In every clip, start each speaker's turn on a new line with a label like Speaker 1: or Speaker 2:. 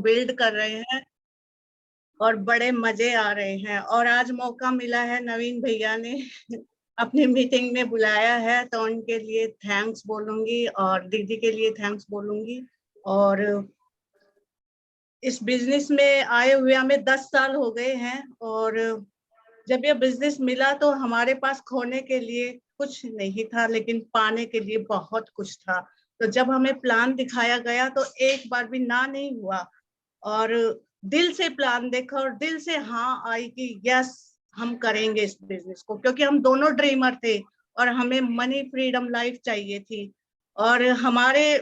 Speaker 1: Build कर रहे हैं और बड़े मजे आ रहे हैं। और आज मौका मिला है, नवीन भैया ने अपनी मीटिंग में बुलाया है, तो उनके लिए थैंक्स बोलूंगी और दीदी के लिए थैंक्स बोलूंगी। और इस बिजनेस में आए हुए हमें 10 साल हो गए हैं, और जब ये बिजनेस मिला तो हमारे पास खोने के लिए कुछ नहीं था, लेकिन पाने के लिए बहुत कुछ था। तो जब हमें प्लान दिखाया गया तो एक बार भी ना नहीं हुआ, और दिल से प्लान देखा और दिल से हाँ आई कि यस, हम करेंगे इस बिजनेस को, क्योंकि हम दोनों ड्रीमर थे और हमें मनी फ्रीडम लाइफ चाहिए थी। और हमारे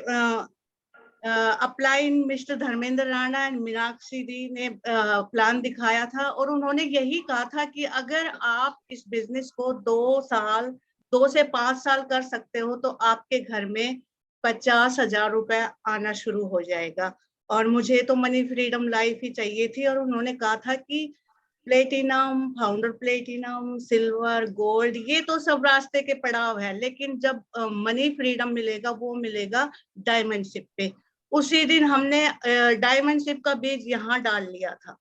Speaker 1: upline mister Dharmendra Rana and Meenakshi di ने प्लान दिखाया था, और उन्होंने यही कहा था कि अगर आप इस बिजनेस को 2 से 5 साल कर सकते हो तो आपके घर में 50,000 रुपए आना शुरू हो जाएगा। और मुझे तो मनी फ्रीडम लाइफ ही चाहिए थी, और उन्होंने कहा था कि platinum, founder platinum, silver, gold, ये तो सब रास्ते के पड़ाव है, लेकिन जब मनी फ्रीडम मिलेगा वो मिलेगा डायमंड शिप पे। उसी दिन हमने डायमंड शिप का बीज यहाँ डाल लिया था,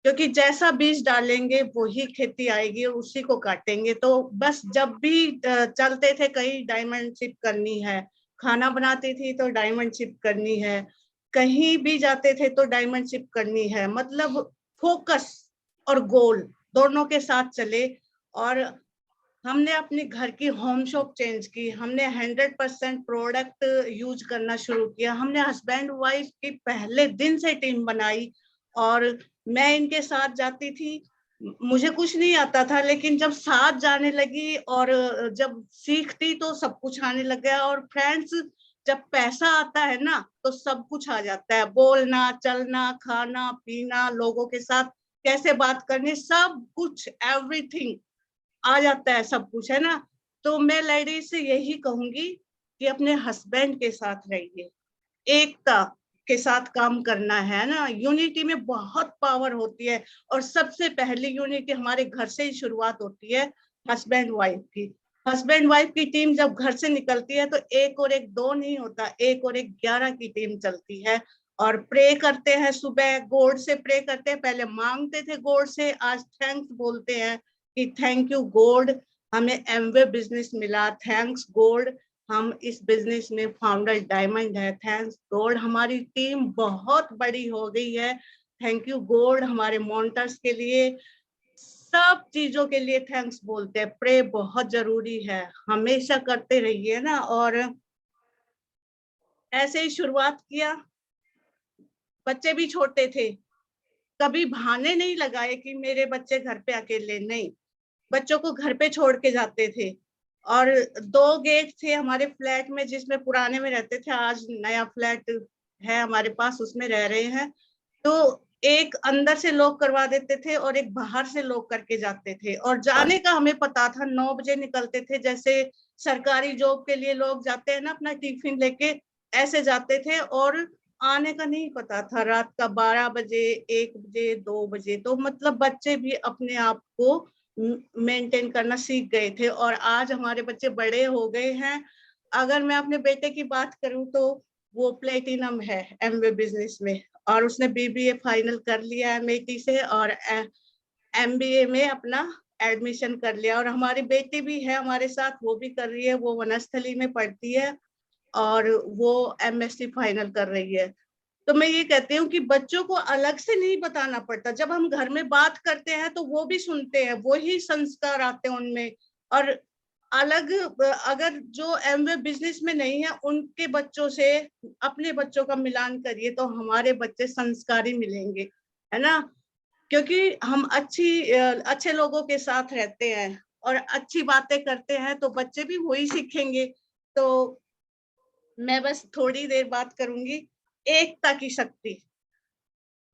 Speaker 1: क्योंकि जैसा बीज डालेंगे वही खेती आएगी और उसी को काटेंगे। तो बस जब भी चलते थे कहीं डायमंड शिप करनी है, खाना बनाती थी तो डायमंड शिप करनी है, कहीं भी जाते थे तो डायमंड शिप करनी है। मतलब फोकस और गोल दोनों के साथ चले। और हमने अपने घर की होम शॉप चेंज की, हमने 100% प्रोडक्ट यूज करना शुरू किया, हमने हस्बैंड वाइफ की पहले दिन से टीम बनाई। और मैं इनके साथ जाती थी, मुझे कुछ नहीं आता था, लेकिन जब साथ जाने लगी और जब सीखती तो सब कुछ आने लग गया। और फ्रेंड्स, जब पैसा आता है ना तो सब कुछ आ जाता है, बोलना, चलना, खाना पीना, लोगों के साथ कैसे बात करनी, सब कुछ, एवरीथिंग आ जाता है, सब कुछ है ना। तो मैं लेडीज से यही कहूंगी कि अपने हस्बैंड के साथ रहिए, एकता के साथ काम करना है ना। यूनिटी में बहुत पावर होती है, और सबसे पहली यूनिटी हमारे घर से ही शुरुआत होती है, हस्बैंड वाइफ की। हस्बैंड वाइफ की टीम जब घर से निकलती है तो 1 और 1 2 नहीं होता, 1 और 1 11 की टीम चलती है। और प्रे करते हैं, सुबह गॉड से प्रे करते हैं, पहले मांगते थे गॉड से, आज थैंक्स बोलते हैं कि थैंक यू गॉड, हमें एमवे बिजनेस मिला, थैंक्स गॉड हम इस बिजनेस में फाउंडर डायमंड है, थैंक्स गॉड हमारी टीम बहुत बड़ी हो गई है, थैंक यू गॉड हमारे मॉनिटर्स के लिए, सब चीजों के लिए थैंक्स बोलते हैं। प्रे बहुत जरूरी है, हमेशा करते रहिए ना। और ऐसे ही शुरुआत किया, बच्चे भी छोटे थे, कभी बहाने नहीं लगाए कि मेरे बच्चे घर पे अकेले, नहीं, बच्चों को घर पे छोड़ के जाते थे। और 2 गेट थे हमारे फ्लैट में, जिसमें पुराने में रहते थे, आज नया फ्लैट है हमारे पास, उसमें रह रहे हैं। तो एक अंदर से लॉक करवा देते थे और एक बाहर से लॉक करके जाते थे, और जाने का हमें पता था, 9 बजे निकलते थे, जैसे सरकारी जॉब के लिए लोग जाते हैं ना अपना टिफिन लेके, ऐसे जाते थे। और आने का नहीं पता था, रात का 12 बजे, 1 बजे, 2 बजे। तो मतलब बच्चे भी अपने आप को मेंटेन करना सीख गए थे, और आज हमारे बच्चे बड़े हो गए हैं। अगर मैं अपने बेटे की बात करूं तो वो प्लेटिनम है एमवे बिजनेस में, और उसने बीबीए फाइनल कर लिया एमआईटी से, और एमबीए में अपना एडमिशन कर लिया। और हमारी बेटी भी है हमारे साथ, वो भी कर रही है, वो वनस्थली में पढ़ती है और वो एमएससी फाइनल कर रही है। तो मैं ये कहती हूँ कि बच्चों को अलग से नहीं बताना पड़ता, जब हम घर में बात करते हैं तो वो भी सुनते हैं, वो ही संस्कार आते हैं उनमें। और अलग, अगर जो एमवे बिजनेस में नहीं है उनके बच्चों से अपने बच्चों का मिलान करिए तो हमारे बच्चे संस्कारी मिलेंगे, है ना। क्योंकि हम अच्छे लोगों के साथ रहते हैं और अच्छी बातें करते हैं तो बच्चे भी वही सीखेंगे। तो मैं बस थोड़ी देर बात करूंगी। एकता की शक्ति,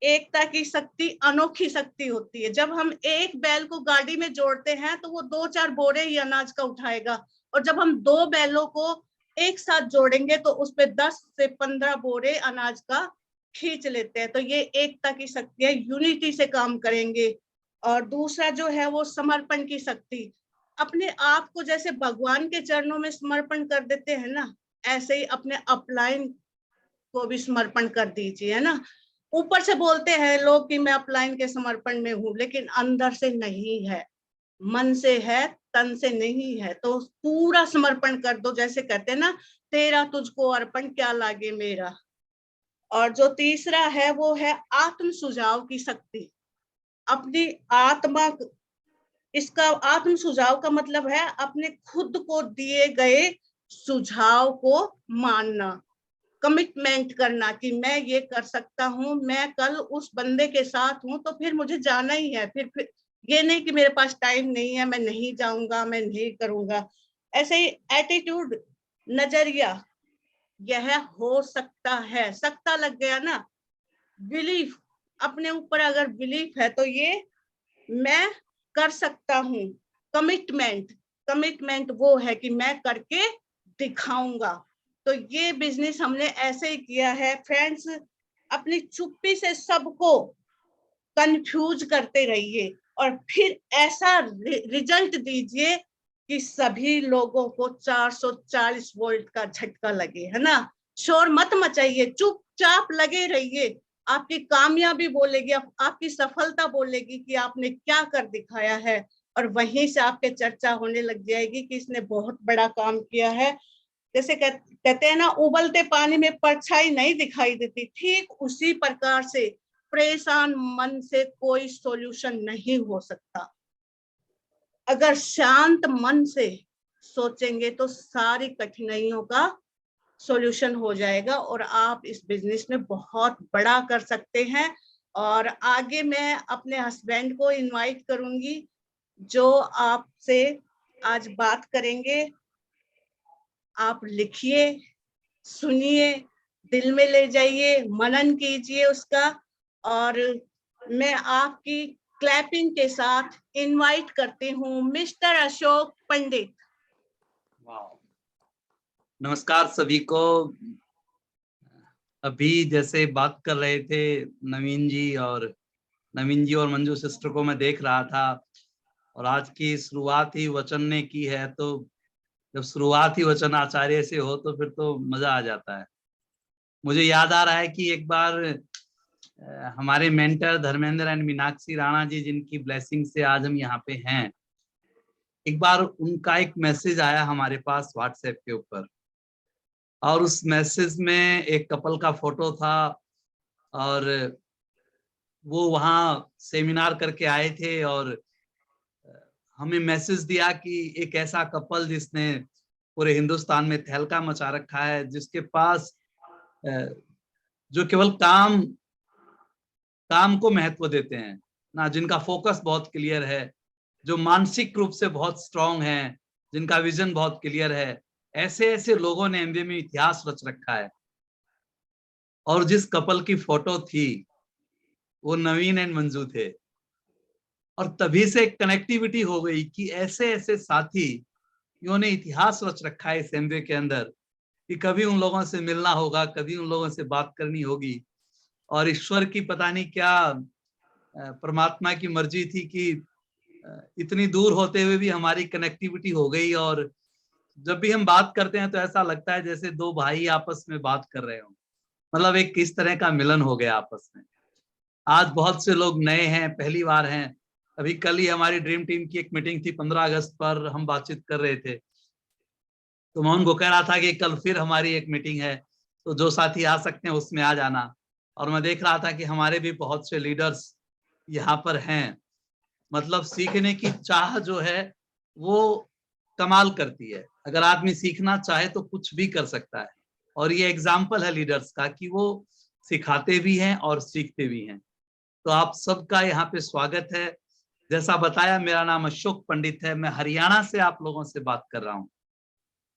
Speaker 1: एकता की शक्ति अनोखी शक्ति होती है। जब हम एक बैल को गाड़ी में जोड़ते हैं तो वो 2-4 बोरे ही अनाज का उठाएगा, और जब हम 2 बैलों को एक साथ जोड़ेंगे तो उसपे 10 से 15 बोरे अनाज का खींच लेते हैं। तो ये एकता की शक्ति है, यूनिटी से काम करेंगे। और दूसरा जो है वो समर्पण की शक्ति। अपने आप को जैसे भगवान के चरणों में समर्पण कर देते हैं ना, ऐसे ही अपने अपलाइन को भी समर्पण कर दीजिए, है ना। ऊपर से बोलते हैं लोग कि मैं अपलाइन के समर्पण में हूँ, लेकिन अंदर से नहीं है, मन से है, तन से नहीं है। तो पूरा समर्पण कर दो, जैसे कहते हैं ना, तेरा तुझको अर्पण क्या लागे मेरा। और जो तीसरा है वो है आत्म सुझाव की शक्ति। अपनी आत्मा, इसका आत्म सुझाव का मतलब है अपने खुद को दिए गए सुझाव को मानना, कमिटमेंट करना कि मैं ये कर सकता हूँ, मैं कल उस बंदे के साथ हूँ तो फिर मुझे जाना ही है। फिर ये नहीं कि मेरे पास टाइम नहीं है, मैं नहीं जाऊंगा, मैं नहीं करूंगा। ऐसे ही एटीट्यूड, नजरिया, यह हो सकता है, सकता लग गया ना, बिलीफ, अपने ऊपर अगर बिलीफ है तो ये मैं कर सकता हूँ। कमिटमेंट, कमिटमेंट वो है कि मैं करके दिखाऊंगा। तो ये बिजनेस हमने ऐसे ही किया है फ्रेंड्स। अपनी चुप्पी से सबको कंफ्यूज करते रहिए और फिर ऐसा रिजल्ट दीजिए कि सभी लोगों को 440 वोल्ट का झटका लगे, है ना। शोर मत मचाइए, चुपचाप लगे रहिए। आपकी कामयाबी बोलेगी, आपकी सफलता बोलेगी कि आपने क्या कर दिखाया है, और वहीं से आपके चर्चा होने लग जाएगी कि इसने बहुत बड़ा काम किया है। जैसे कहते हैं ना, उबलते पानी में परछाई नहीं दिखाई देती, ठीक उसी प्रकार से परेशान मन से कोई सॉल्यूशन नहीं हो सकता। अगर शांत मन से सोचेंगे तो सारी कठिनाइयों का सॉल्यूशन हो जाएगा और आप इस बिजनेस में बहुत बड़ा कर सकते हैं। और आगे मैं अपने हस्बैंड को इनवाइट करूंगी जो आपसे आज बात करेंगे। आप लिखिए, सुनिए, दिल में ले जाइए, मनन कीजिए उसका। और मैं आपकी क्लैपिंग के साथ इनवाइट करती हूँ मिस्टर अशोक पंडित।
Speaker 2: नमस्कार सभी को। अभी जैसे बात कर रहे थे नवीन जी और मंजू सिस्टर को मैं देख रहा था, और आज की शुरुआत ही वचन ने की है, तो जब शुरुआत ही वचन आचार्य से हो तो फिर तो मजा आ जाता है। मुझे याद आ रहा है कि एक बार हमारे मेंटर धर्मेंद्र एंड मीनाक्षी राणा जी, जिनकी ब्लेसिंग से आज हम यहाँ पे हैं, एक बार उनका एक मैसेज आया हमारे पास व्हाट्सएप के ऊपर, और उस मैसेज में एक कपल का फोटो था, और वो वहाँ सेमिनार करके आए थे, और हमें मैसेज दिया कि एक ऐसा कपल जिसने पूरे हिंदुस्तान में तहलका मचा रखा है, जिसके पास जो केवल काम को महत्व देते हैं ना, जिनका फोकस बहुत क्लियर है, जो मानसिक रूप से बहुत स्ट्रांग है, जिनका विजन बहुत क्लियर है, ऐसे ऐसे लोगों ने एमबीए में इतिहास रच रखा है। और जिस कपल की फोटो थी वो नवीन एंड मंजू थे, और तभी से कनेक्टिविटी हो गई कि ऐसे ऐसे साथी इन्होंने इतिहास रच रखा है इस एमबीए के अंदर, कि कभी उन लोगों से मिलना होगा, कभी उन लोगों से बात करनी होगी। और ईश्वर की पता नहीं क्या, परमात्मा की मर्जी थी कि इतनी दूर होते हुए भी हमारी कनेक्टिविटी हो गई, और जब भी हम बात करते हैं तो ऐसा लगता है जैसे दो भाई आपस में बात कर रहे हो। मतलब एक किस तरह का मिलन हो गया आपस में। आज बहुत से लोग नए हैं, पहली बार हैं। अभी कल ही हमारी ड्रीम टीम की एक मीटिंग थी, 15 अगस्त पर हम बातचीत कर रहे थे, तो मैं उनको कह रहा था कि कल फिर हमारी एक मीटिंग है, तो जो साथी आ सकते हैं उसमें आ जाना। और मैं देख रहा था कि हमारे भी बहुत से लीडर्स यहाँ पर हैं। मतलब सीखने की चाह जो है वो कमाल करती है। अगर आदमी सीखना चाहे तो कुछ भी कर सकता है, और ये एग्जाम्पल है लीडर्स का कि वो सिखाते भी हैं और सीखते भी हैं। तो आप सबका यहाँ पे स्वागत है। जैसा बताया, मेरा नाम अशोक पंडित है, मैं हरियाणा से आप लोगों से बात कर रहा हूँ।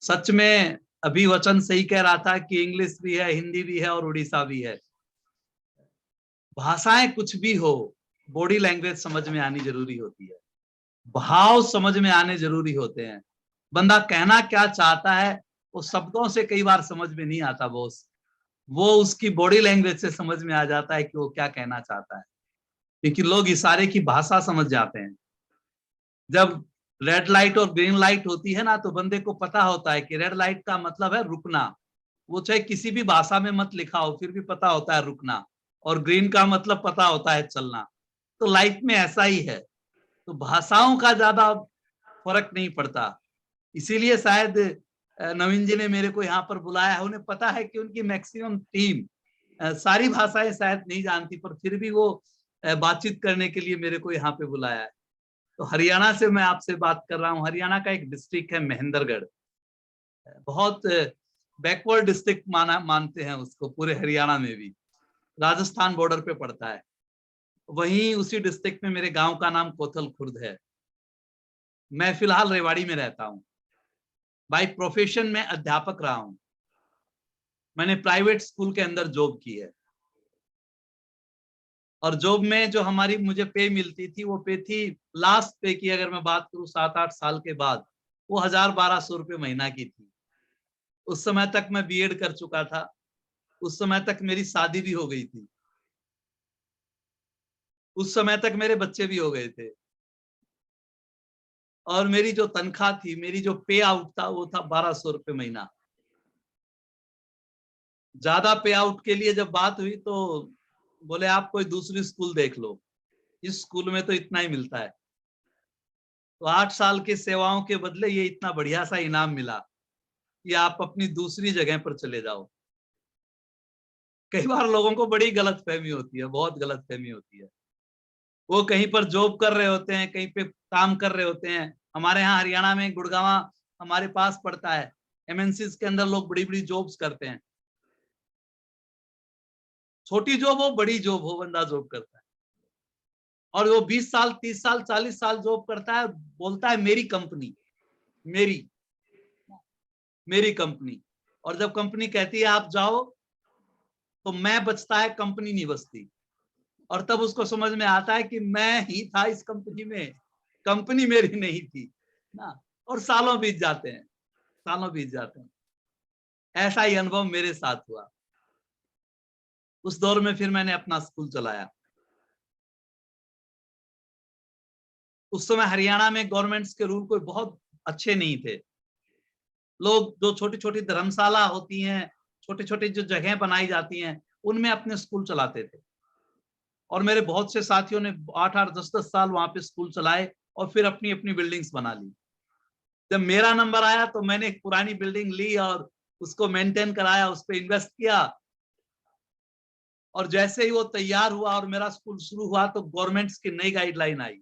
Speaker 2: सच में अभी वचन सही कह रहा था कि इंग्लिश भी है, हिंदी भी है और उड़ीसा भी है। भाषाएं कुछ भी हो, बॉडी लैंग्वेज समझ में आनी जरूरी होती है, भाव समझ में आने जरूरी होते हैं। बंदा कहना क्या चाहता है वो शब्दों से कई बार समझ में नहीं आता बॉस, वो उसकी बॉडी लैंग्वेज से समझ में आ जाता है कि वो क्या कहना चाहता है, क्योंकि लोग इशारे की भाषा समझ जाते हैं। जब रेड लाइट और ग्रीन लाइट होती है ना, तो बंदे को पता होता है कि रेड लाइट का मतलब है रुकना। वो चाहे किसी भी भाषा में मत लिखा हो, फिर भी पता होता है रुकना। और ग्रीन का मतलब पता होता है चलना। तो लाइफ में ऐसा ही है, तो भाषाओं का ज्यादा फर्क नहीं पड़ता। इसीलिए शायद नवीन जी ने मेरे को यहाँ पर बुलाया है। उन्हें पता है कि उनकी मैक्सिमम टीम सारी भाषाएं शायद नहीं जानती, पर फिर भी वो बातचीत करने के लिए मेरे को यहाँ पे बुलाया है। तो हरियाणा से मैं आपसे बात कर रहा हूँ। हरियाणा का एक डिस्ट्रिक्ट है महेंद्रगढ़, बहुत बैकवर्ड डिस्ट्रिक्ट मानते हैं उसको पूरे हरियाणा में भी, राजस्थान बॉर्डर पे पड़ता है। वहीं उसी डिस्ट्रिक्ट में मेरे गांव का नाम कोथल खुर्द है। मैं फिलहाल रेवाड़ी में रहता हूँ। बाय प्रोफेशन में अध्यापक रहा हूँ। मैंने प्राइवेट स्कूल के अंदर जॉब की है, और जॉब में जो हमारी मुझे पे मिलती थी, वो पे थी, लास्ट पे की अगर मैं बात करूं 7-8 साल के बाद, वो 1,000-1,200 रुपये महीना की थी। उस समय तक मैं बीएड कर चुका था, उस समय तक मेरी शादी भी हो गई थी, उस समय तक मेरे बच्चे भी हो गए थे, और मेरी जो तनख्वाह थी, मेरी जो पे आउट था, वो था 1,200 रुपये महीना। ज्यादा पे आउट के लिए जब बात हुई तो बोले आप कोई दूसरी स्कूल देख लो, इस स्कूल में तो इतना ही मिलता है। तो 8 साल की सेवाओं के बदले ये इतना बढ़िया सा इनाम मिला कि आप अपनी दूसरी जगह पर चले जाओ। कई बार लोगों को बड़ी गलतफहमी होती है, बहुत गलतफहमी होती है। वो कहीं पर जॉब कर रहे होते हैं, कहीं पे काम कर रहे होते हैं। हमारे यहाँ हरियाणा में गुड़गांव हमारे पास पड़ता है, एमएनसीज के अंदर लोग बड़ी बड़ी जॉब्स करते हैं। छोटी जॉब हो बड़ी जॉब हो, बंदा जॉब करता है, और वो 20 साल 30 साल 40 साल जॉब करता है, बोलता है मेरी कंपनी, मेरी मेरी कंपनी। और जब कंपनी कहती है आप जाओ, तो मैं बचता है, कंपनी नहीं बचती। और तब उसको समझ में आता है कि मैं ही था इस कंपनी में, कंपनी मेरी नहीं थी ना। और सालों बीत जाते हैं, सालों बीत जाते हैं। ऐसा ही अनुभव मेरे साथ हुआ। उस दौर में फिर मैंने अपना स्कूल चलाया। उस समय हरियाणा में गवर्नमेंट्स के रूल कोई बहुत अच्छे नहीं थे। लोग जो छोटी छोटी धर्मशाला होती हैं, छोटे छोटे जो जगह बनाई जाती हैं, उनमें अपने स्कूल चलाते थे। और मेरे बहुत से साथियों ने 8-8 10-10 साल वहां पे स्कूल चलाए, और फिर अपनी अपनी बिल्डिंग्स बना ली। जब मेरा नंबर आया तो मैंने एक पुरानी बिल्डिंग ली और उसको मेंटेन कराया, उस पर इन्वेस्ट किया। और जैसे ही वो तैयार हुआ और मेरा स्कूल शुरू हुआ, तो गवर्नमेंट्स की नई गाइडलाइन आई।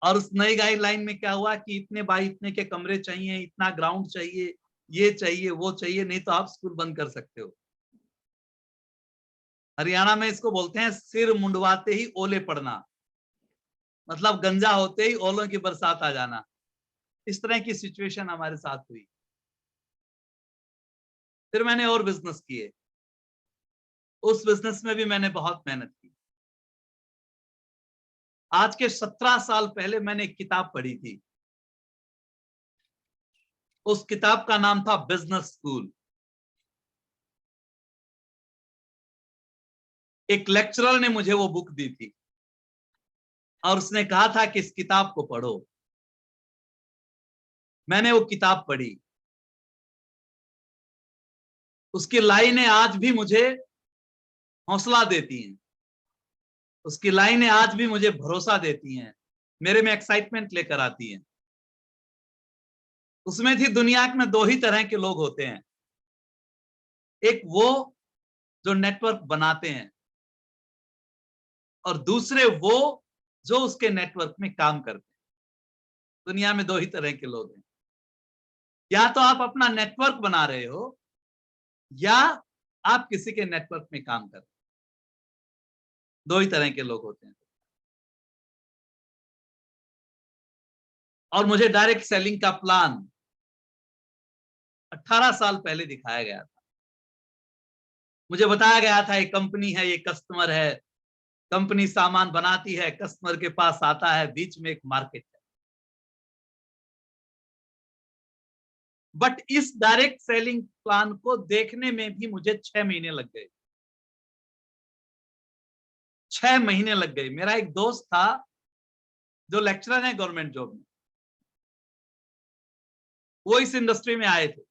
Speaker 2: और उस नई गाइडलाइन में क्या हुआ कि इतने बाई इतने के कमरे चाहिए, इतना ग्राउंड चाहिए, ये चाहिए वो चाहिए, नहीं तो आप स्कूल बंद कर सकते हो। हरियाणा में इसको बोलते हैं सिर मुंडवाते ही ओले पड़ना, मतलब गंजा होते ही ओलों की बरसात आ जाना। इस तरह की सिचुएशन हमारे साथ हुई। फिर मैंने और बिजनेस किए। उस बिजनेस में भी मैंने बहुत मेहनत की। आज के 17 साल पहले मैंने एक किताब पढ़ी थी। उस किताब का नाम था बिजनेस स्कूल। एक लेक्चरर ने मुझे वो बुक दी थी, और उसने कहा था कि इस किताब को पढ़ो। मैंने वो किताब पढ़ी। उसकी लाइनें आज भी मुझे हौसला देती हैं, उसकी लाइनें आज भी मुझे भरोसा देती हैं, मेरे में एक्साइटमेंट लेकर आती हैं। उसमें थी दुनिया में दो ही तरह के लोग होते हैं, एक वो जो नेटवर्क बनाते हैं, और दूसरे वो जो उसके नेटवर्क में काम करते हैं। दुनिया में दो ही तरह के लोग हैं। या तो आप अपना नेटवर्क बना रहे हो, या आप किसी के नेटवर्क में काम कर रहे हो। दो ही तरह के लोग होते हैं। और मुझे डायरेक्ट सेलिंग का प्लान 18 साल पहले दिखाया गया था। मुझे बताया गया था ये कंपनी है, ये कस्टमर है, कंपनी सामान बनाती है, कस्टमर के पास आता है, बीच में एक मार्केट है। बट इस डायरेक्ट सेलिंग प्लान को देखने में भी मुझे 6 महीने लग गए। 6 महीने लग गए। मेरा एक दोस्त था जो लेक्चरर है गवर्नमेंट जॉब में, वो इस इंडस्ट्री में आए थे।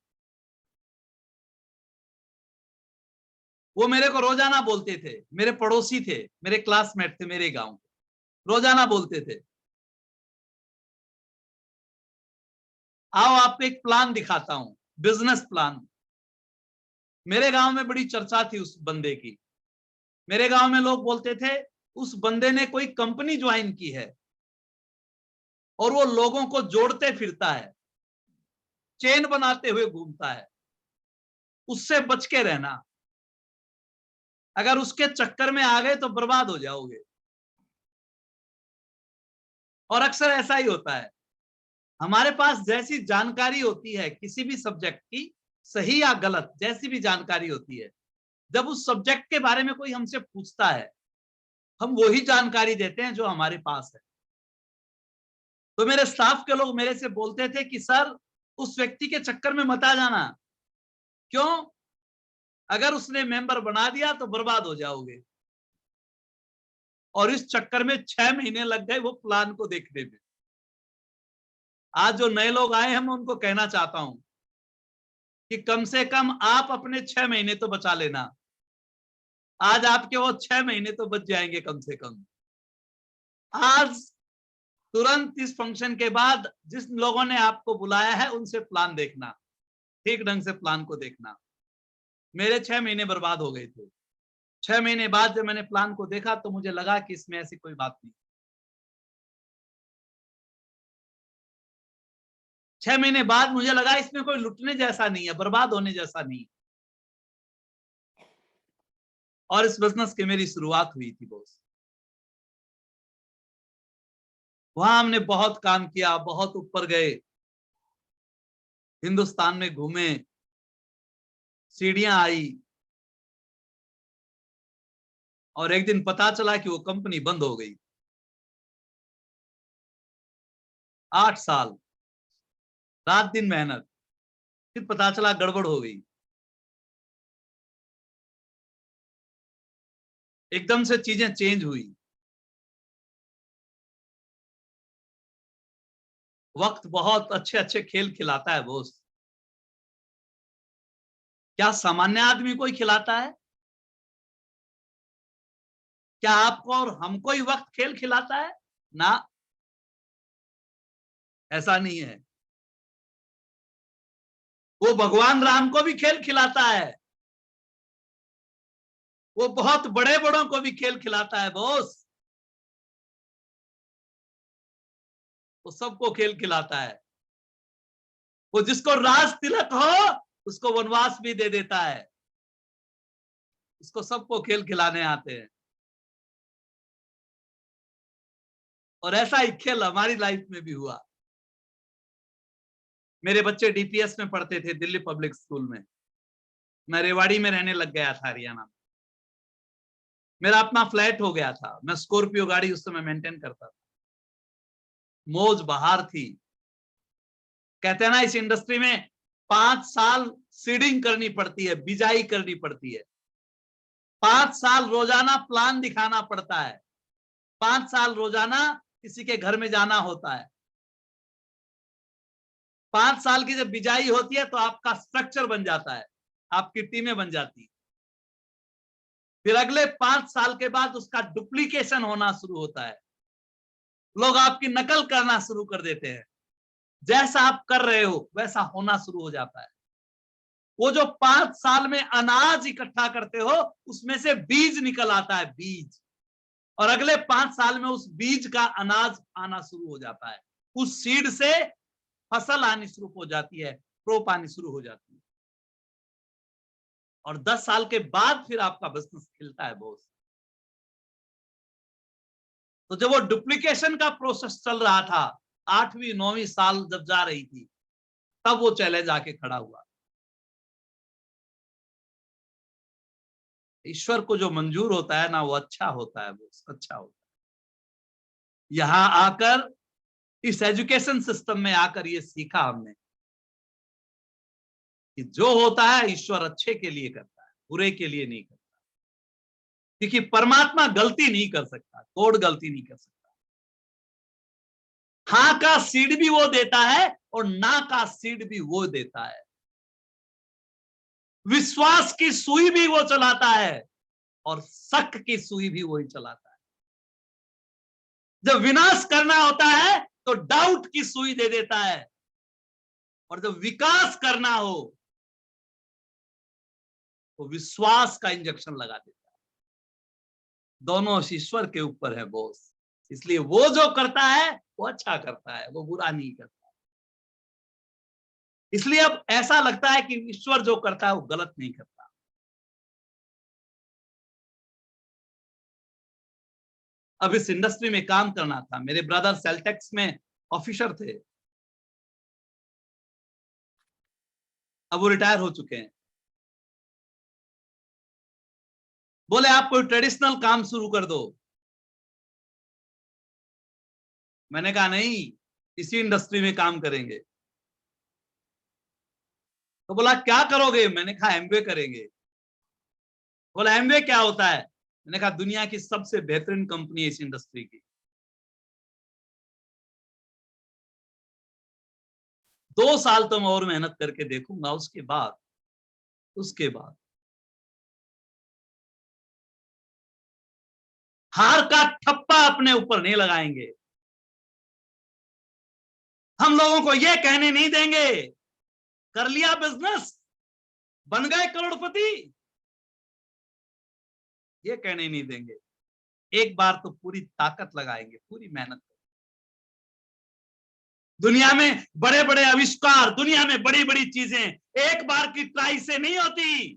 Speaker 2: वो मेरे को रोजाना बोलते थे, मेरे पड़ोसी थे, मेरे क्लासमेट थे, मेरे गांव के, रोजाना बोलते थे, आओ आपको एक प्लान दिखाता हूं, बिजनेस प्लान। मेरे गांव में बड़ी चर्चा थी उस बंदे की। मेरे गांव में लोग बोलते थे उस बंदे ने कोई कंपनी ज्वाइन की है और वो लोगों को जोड़ते फिरता है, चेन बनाते हुए घूमता है, उससे बच के रहना, अगर उसके चक्कर में आ गए तो बर्बाद हो जाओगे। और अक्सर ऐसा ही होता है, हमारे पास जैसी जानकारी होती है किसी भी सब्जेक्ट की, सही या गलत जैसी भी जानकारी होती है, जब उस सब्जेक्ट के बारे में कोई हमसे पूछता है, हम वही जानकारी देते हैं जो हमारे पास है। तो मेरे स्टाफ के लोग मेरे से बोलते थे कि सर उस व्यक्ति के चक्कर में मत आ जाना, क्यों? अगर उसने मेंबर बना दिया तो बर्बाद हो जाओगे। और इस चक्कर में 6 महीने लग गए वो प्लान को देखने में। आज जो नए लोग आए हैं मैं उनको कहना चाहता हूं कि कम से कम आप अपने 6 महीने तो बचा लेना। आज आपके वो 6 महीने तो बच जाएंगे कम से कम। आज तुरंत इस फंक्शन के बाद जिस लोगों ने आपको बुलाया है उनसे प्लान देखना, ठीक ढंग से प्लान को देखना। मेरे 6 महीने बर्बाद हो गए थे। 6 महीने बाद जब मैंने प्लान को देखा तो मुझे लगा कि इसमें ऐसी कोई बात नहीं। 6 महीने बाद मुझे लगा इसमें कोई लुटने जैसा नहीं है, बर्बाद होने जैसा नहीं। और इस बिजनेस की मेरी शुरुआत हुई थी बॉस। वहां हमने बहुत काम किया, बहुत ऊपर गए, हिंदुस्तान में घूमे, सीढ़ियां आई, और एक दिन पता चला कि वो कंपनी बंद हो गई। 8 साल रात दिन मेहनत, फिर पता चला गड़बड़ हो गई। एकदम से चीजें चेंज हुई। वक्त बहुत अच्छे अच्छे खेल खिलाता है बॉस। क्या सामान्य आदमी कोई खिलाता है? क्या आपको और हमको ही वक्त खेल खिलाता है? ना, ऐसा नहीं है। वो भगवान राम को भी खेल खिलाता है, वो बहुत बड़े बड़ों को भी खेल खिलाता है बॉस। वो सबको खेल खिलाता है। वो जिसको राज तिलक हो उसको वनवास भी दे देता है। उसको सबको खेल खिलाने आते हैं। और ऐसा ही खेल हमारी लाइफ में भी हुआ। मेरे बच्चे डीपीएस में पढ़ते थे, दिल्ली पब्लिक स्कूल में। मैं रेवाड़ी में रहने लग गया था, हरियाणा में। मेरा अपना फ्लैट हो गया था। मैं स्कॉर्पियो गाड़ी उस समय मेंटेन करता था। मौज बहार थी। कहते हैं ना इस इंडस्ट्री में 5 साल सीडिंग करनी पड़ती है, बिजाई करनी पड़ती है। 5 साल रोजाना प्लान दिखाना पड़ता है। 5 साल रोजाना किसी के घर में जाना होता है। 5 साल की जब बिजाई होती है तो आपका स्ट्रक्चर बन जाता है, आपकी टीमें बन जाती है। फिर अगले 5 साल के बाद उसका डुप्लीकेशन होना शुरू होता है। लोग आपकी नकल करना शुरू कर देते हैं। जैसा आप कर रहे हो वैसा होना शुरू हो जाता है। वो जो 5 साल में अनाज इकट्ठा करते हो उसमें से बीज निकल आता है, बीज। और अगले 5 साल में उस बीज का अनाज आना शुरू हो जाता है। उस सीड से फसल आनी शुरू हो जाती है, क्रॉप आनी शुरू हो जाती है। और 10 साल के बाद फिर आपका बिजनेस खिलता है बॉस। तो जब वो डुप्लीकेशन का प्रोसेस चल रहा था, 8वीं 9वीं साल जब जा रही थी, तब वो चैलेंज आके खड़ा हुआ। ईश्वर को जो मंजूर होता है ना वो अच्छा होता है, वो अच्छा होता है। यहां आकर इस एजुकेशन सिस्टम में आकर ये सीखा हमने कि जो होता है ईश्वर अच्छे के लिए करता है, बुरे के लिए नहीं करता। क्योंकि परमात्मा गलती नहीं कर सकता, गॉड गलती नहीं कर सकता। हाँ का सीड भी वो देता है और ना का सीड भी वो देता है। विश्वास की सुई भी वो चलाता है और शक की सुई भी वही चलाता है। जब विनाश करना होता है तो डाउट की सुई दे देता है, और जब विकास करना हो तो विश्वास का इंजेक्शन लगा देता है। दोनों ईश्वर के ऊपर है बॉस, इसलिए वो जो करता है वो अच्छा करता है, वो बुरा नहीं करता। इसलिए अब ऐसा लगता है कि ईश्वर जो करता है वो गलत नहीं करता। अब इस इंडस्ट्री में काम करना था, मेरे ब्रदर सेल्टेक्स में ऑफिसर थे, अब वो रिटायर हो चुके हैं। बोले आप कोई ट्रेडिशनल काम शुरू कर दो। मैंने कहा नहीं, इसी इंडस्ट्री में काम करेंगे। तो बोला क्या करोगे? मैंने कहा एमबीए करेंगे। बोला एमबीए क्या होता है? मैंने कहा दुनिया की सबसे बेहतरीन कंपनी है इस इंडस्ट्री की। 2 साल तो मैं और मेहनत करके देखूंगा, उसके बाद हार का ठप्पा अपने ऊपर नहीं लगाएंगे। हम लोगों को यह कहने नहीं देंगे कर लिया बिजनेस, बन गए करोड़पति, ये कहने नहीं देंगे। एक बार तो पूरी ताकत लगाएंगे, पूरी मेहनत। दुनिया में बड़े बड़े आविष्कार, दुनिया में बड़ी बड़ी चीजें एक बार की ट्राई से नहीं होती,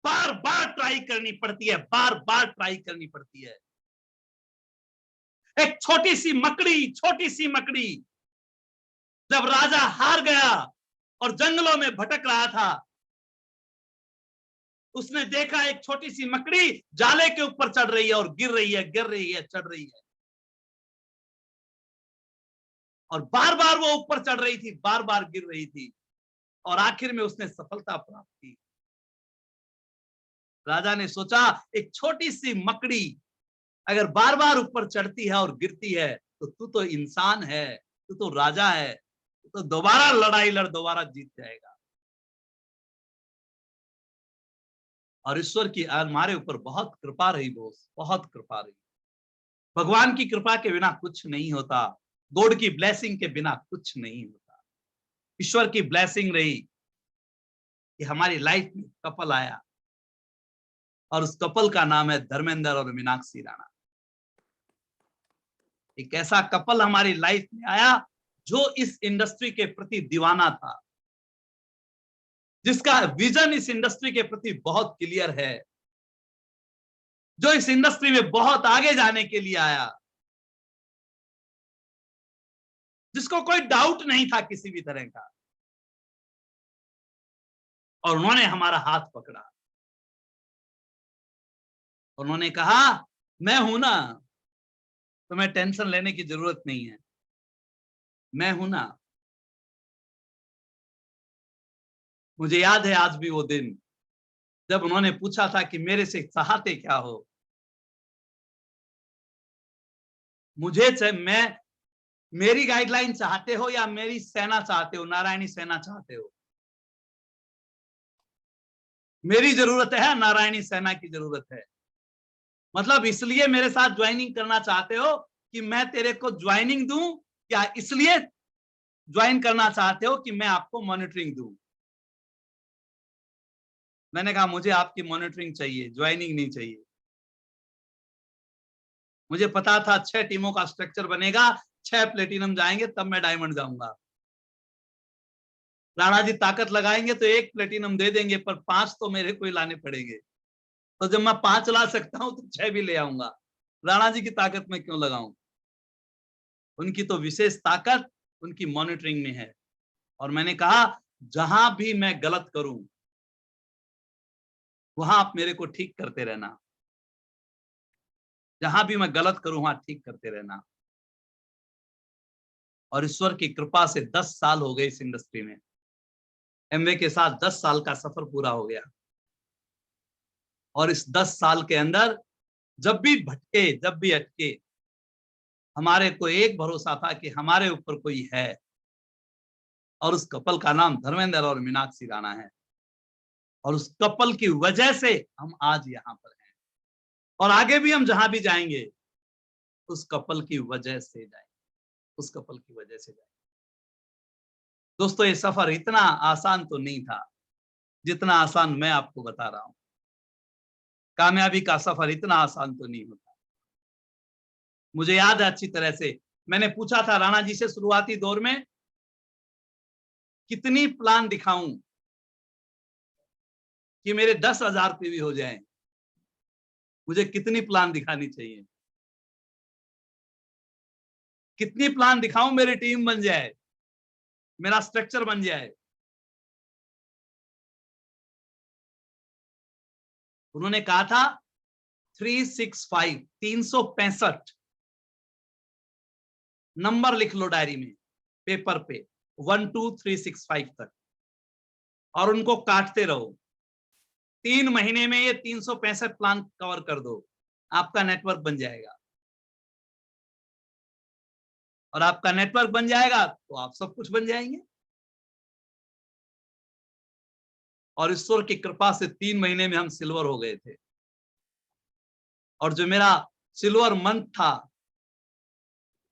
Speaker 2: बार बार ट्राई करनी पड़ती है, बार बार ट्राई करनी पड़ती है। एक छोटी सी मकड़ी जब राजा हार गया और जंगलों में भटक रहा था, उसने देखा एक छोटी सी मकड़ी जाले के ऊपर चढ़ रही है और गिर रही है, चढ़ रही है, और बार बार वो ऊपर चढ़ रही थी, बार बार गिर रही थी, और आखिर में उसने सफलता प्राप्त की। राजा ने सोचा एक छोटी सी मकड़ी अगर बार बार ऊपर चढ़ती है और गिरती है तो तू तो इंसान है, तू तो राजा है, तू तो दोबारा लड़ाई लड़, दोबारा जीत जाएगा। और ईश्वर की हमारे ऊपर बहुत कृपा रही बोस, बहुत कृपा रही। भगवान की कृपा के बिना कुछ नहीं होता, गॉड की ब्लेसिंग के बिना कुछ नहीं होता। ईश्वर की ब्लेसिंग रही कि हमारी लाइफ में कपल आया, और उस कपल का नाम है धर्मेंद्र और मीनाक्षी राणा। एक ऐसा कपल हमारी लाइफ में आया जो इस इंडस्ट्री के प्रति दीवाना था, जिसका विजन इस इंडस्ट्री के प्रति बहुत क्लियर है, जो इस इंडस्ट्री में बहुत आगे जाने के लिए आया, जिसको कोई डाउट नहीं था किसी भी तरह का, और उन्होंने हमारा हाथ पकड़ा। उन्होंने कहा मैं हूं ना, तुम्हें टेंशन लेने की जरूरत नहीं है, मैं हूं ना। मुझे याद है आज भी वो दिन जब उन्होंने पूछा था कि मेरे से चाहते क्या हो। मैं मेरी गाइडलाइन चाहते हो या मेरी सेना चाहते हो, नारायणी सेना चाहते हो? मेरी जरूरत है, नारायणी सेना की जरूरत है। मतलब इसलिए मेरे साथ ज्वाइनिंग करना चाहते हो कि मैं तेरे को ज्वाइनिंग दूं, या इसलिए ज्वाइन करना चाहते हो कि मैं आपको मॉनिटरिंग दूं? मैंने कहा मुझे आपकी मॉनिटरिंग चाहिए, ज्वाइनिंग नहीं चाहिए। मुझे पता था 6 टीमों का स्ट्रक्चर बनेगा, 6 प्लेटिनम जाएंगे तब मैं डायमंड जाऊंगा। राणा जी ताकत लगाएंगे तो 1 प्लेटिनम दे देंगे, पर 5 तो मेरे को ही लाने पड़ेंगे। तो जब मैं 5 ला सकता हूं तो 6 भी ले आऊंगा। राणा जी की ताकत में क्यों लगाऊं? उनकी तो विशेष ताकत उनकी मॉनिटरिंग में है। और मैंने कहा जहां भी मैं गलत करूं वहां आप मेरे को ठीक करते रहना, जहां भी मैं गलत करूं वहां ठीक करते रहना। और ईश्वर की कृपा से 10 साल हो गए इस इंडस्ट्री में, एमवे के साथ 10 साल का सफर पूरा हो गया। और इस 10 साल के अंदर जब भी भटके, जब भी अटके, हमारे को एक भरोसा था कि हमारे ऊपर कोई है, और उस कपल का नाम धर्मेंद्र और मीनाक्षी राणा है। और उस कपल की वजह से हम आज यहाँ पर हैं, और आगे भी हम जहां भी जाएंगे उस कपल की वजह से जाएंगे, उस कपल की वजह से जाएंगे। दोस्तों, ये सफर इतना आसान तो नहीं था जितना आसान मैं आपको बता रहा हूं। कामयाबी का सफर इतना आसान तो नहीं होता। मुझे याद है अच्छी तरह से, मैंने पूछा था राणा जी से शुरुआती दौर में, कितनी प्लान दिखाऊं कि मेरे 10,000 रुपये भी हो जाएं, मुझे कितनी प्लान दिखानी चाहिए, कितनी प्लान दिखाऊं मेरी टीम बन जाए, मेरा स्ट्रक्चर बन जाए। उन्होंने कहा था 365, 365 नंबर लिख लो डायरी में, पेपर पे, 1 2 3 6 5 तक, और उनको काटते रहो। 3 महीने में ये 365 प्लान कवर कर दो, आपका नेटवर्क बन जाएगा। और आपका नेटवर्क बन जाएगा तो आप सब कुछ बन जाएंगे। और ईश्वर की कृपा से 3 महीने में हम सिल्वर हो गए थे। और जो मेरा सिल्वर मंथ था,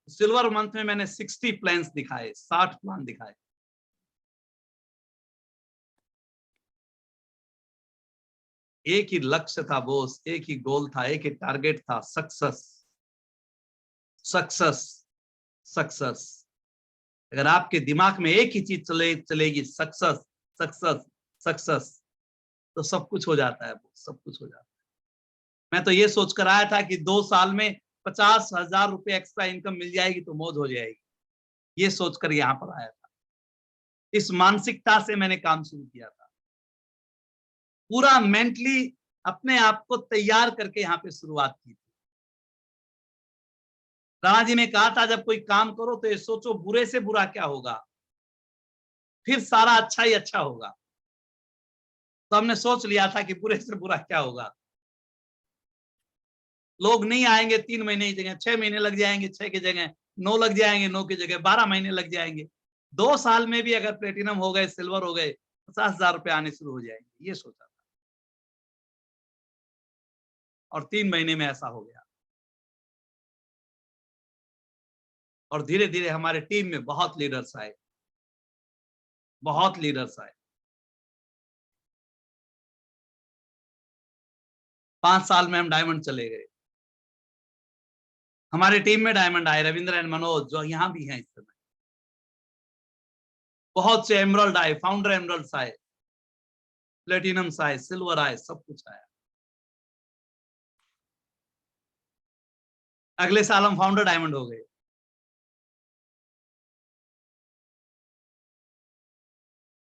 Speaker 2: सिल्वर मंथ में मैंने 60 प्लान्स दिखाए, 60 प्लान दिखाए। एक ही लक्ष्य था बॉस, एक ही गोल था, एक ही टारगेट था, सक्सेस, सक्सेस, सक्सेस। अगर आपके दिमाग में एक ही चीज चलेगी, सक्सेस, सक्सेस, सक्सेस, तो सब कुछ हो जाता है, सब कुछ हो जाता है। मैं तो ये सोच कर आया था कि 2 साल में 50,000 रुपए एक्स्ट्रा इनकम मिल जाएगी तो मौज हो जाएगी, ये सोचकर यहां पर आया था। इस मानसिकता से मैंने काम शुरू किया था, पूरा मेंटली अपने आप को तैयार करके यहाँ पे शुरुआत की थी। राणा जी ने कहा था, जब कोई काम करो तो ये सोचो बुरे से बुरा क्या होगा, फिर सारा अच्छा ही अच्छा होगा। तो हमने सोच लिया था कि बुरे से बुरा क्या होगा। लोग नहीं आएंगे 3 महीने की जगह 6 महीने लग जाएंगे, 6 की जगह 9 लग जाएंगे, 9 की जगह 12 महीने लग जाएंगे। 2 साल में भी अगर प्लेटिनम हो गए, सिल्वर हो गए, 50,000 रुपए आने शुरू हो जाएंगे, ये सोचा था। और 3 महीने में ऐसा हो गया। और धीरे धीरे हमारे टीम में बहुत लीडर्स आए, बहुत लीडर्स आए। 5 साल में हम डायमंड चले गए। हमारे टीम में डायमंड आए, रविंद्र एंड मनोज जो यहाँ भी हैं इस समय। बहुत से एमरल्ड आए, फाउंडर एमरल्ड्स आए, प्लेटिनम आए, सिल्वर आए, सब कुछ आया। अगले साल हम फाउंडर डायमंड हो गए।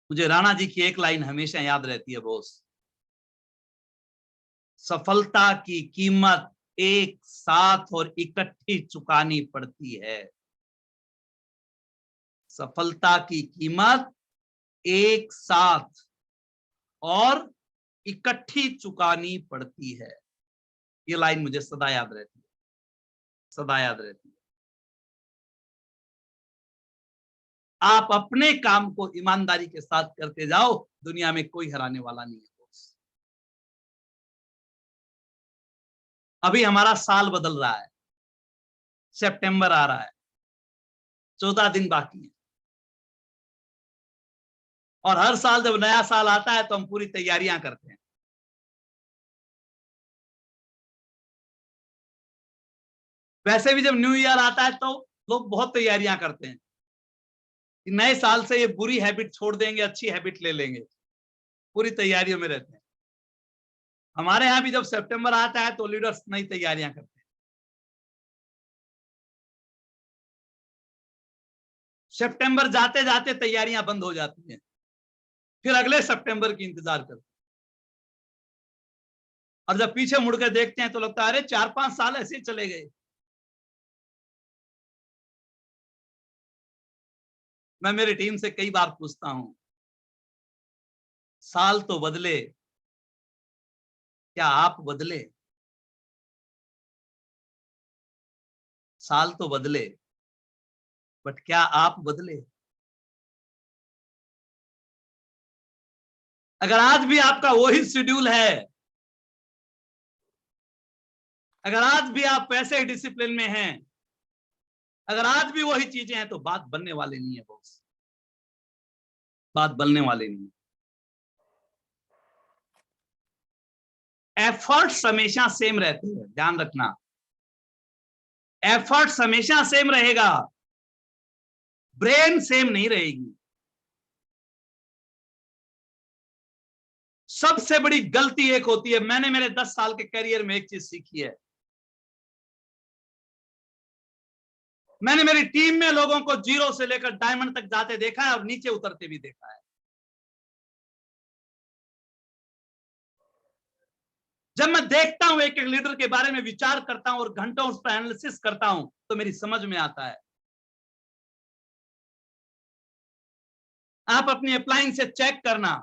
Speaker 2: मुझे राणा जी की एक लाइन हमेशा याद रहती है बॉस, सफलता की कीमत एक साथ और इकट्ठी चुकानी पड़ती है। सफलता की कीमत एक साथ और इकट्ठी चुकानी पड़ती है। ये लाइन मुझे सदा याद रहती है, सदा याद रहती है। आप अपने काम को ईमानदारी के साथ करते जाओ, दुनिया में कोई हराने वाला नहीं है बॉस। अभी हमारा साल बदल रहा है, सितंबर आ रहा है, 14 दिन बाकी है। और हर साल जब नया साल आता है तो हम पूरी तैयारियां करते हैं। वैसे भी जब न्यू ईयर आता है तो लोग बहुत तैयारियां करते हैं कि नए साल से ये बुरी हैबिट छोड़ देंगे, अच्छी हैबिट ले लेंगे, पूरी तैयारियों में रहते हैं। हमारे यहाँ भी जब सितंबर आता है तो लीडर्स नई तैयारियां करते हैं। सितंबर जाते जाते तैयारियां बंद हो जाती हैं, फिर अगले सितंबर की इंतजार करते हैं। और जब पीछे मुड़कर देखते हैं तो लगता है अरे 4-5 साल ऐसे ही चले गए। मैं मेरी टीम से कई बार पूछता हूं, साल तो बदले, क्या आप बदले? साल तो बदले, बट क्या आप बदले? अगर आज भी आपका वही शेड्यूल है, अगर आज भी आप वैसे ही डिसिप्लिन में हैं, अगर आज भी वही चीजें हैं, तो बात बनने वाली नहीं है बॉस, बात बनने वाली नहीं है। एफर्ट्स हमेशा सेम रहते हैं, ध्यान रखना, एफर्ट्स हमेशा सेम रहेगा, ब्रेन सेम नहीं रहेगी। सबसे बड़ी गलती एक होती है, मैंने मेरे 10 साल के करियर में एक चीज सीखी है, मैंने मेरी टीम में लोगों को जीरो से लेकर डायमंड तक जाते देखा है और नीचे उतरते भी देखा है। जब मैं देखता हूं, एक एक लीडर के बारे में विचार करता हूं और घंटों उस पर एनालिसिस करता हूं, तो मेरी समझ में आता है। आप अपनी अप्लाइंस से चेक करना,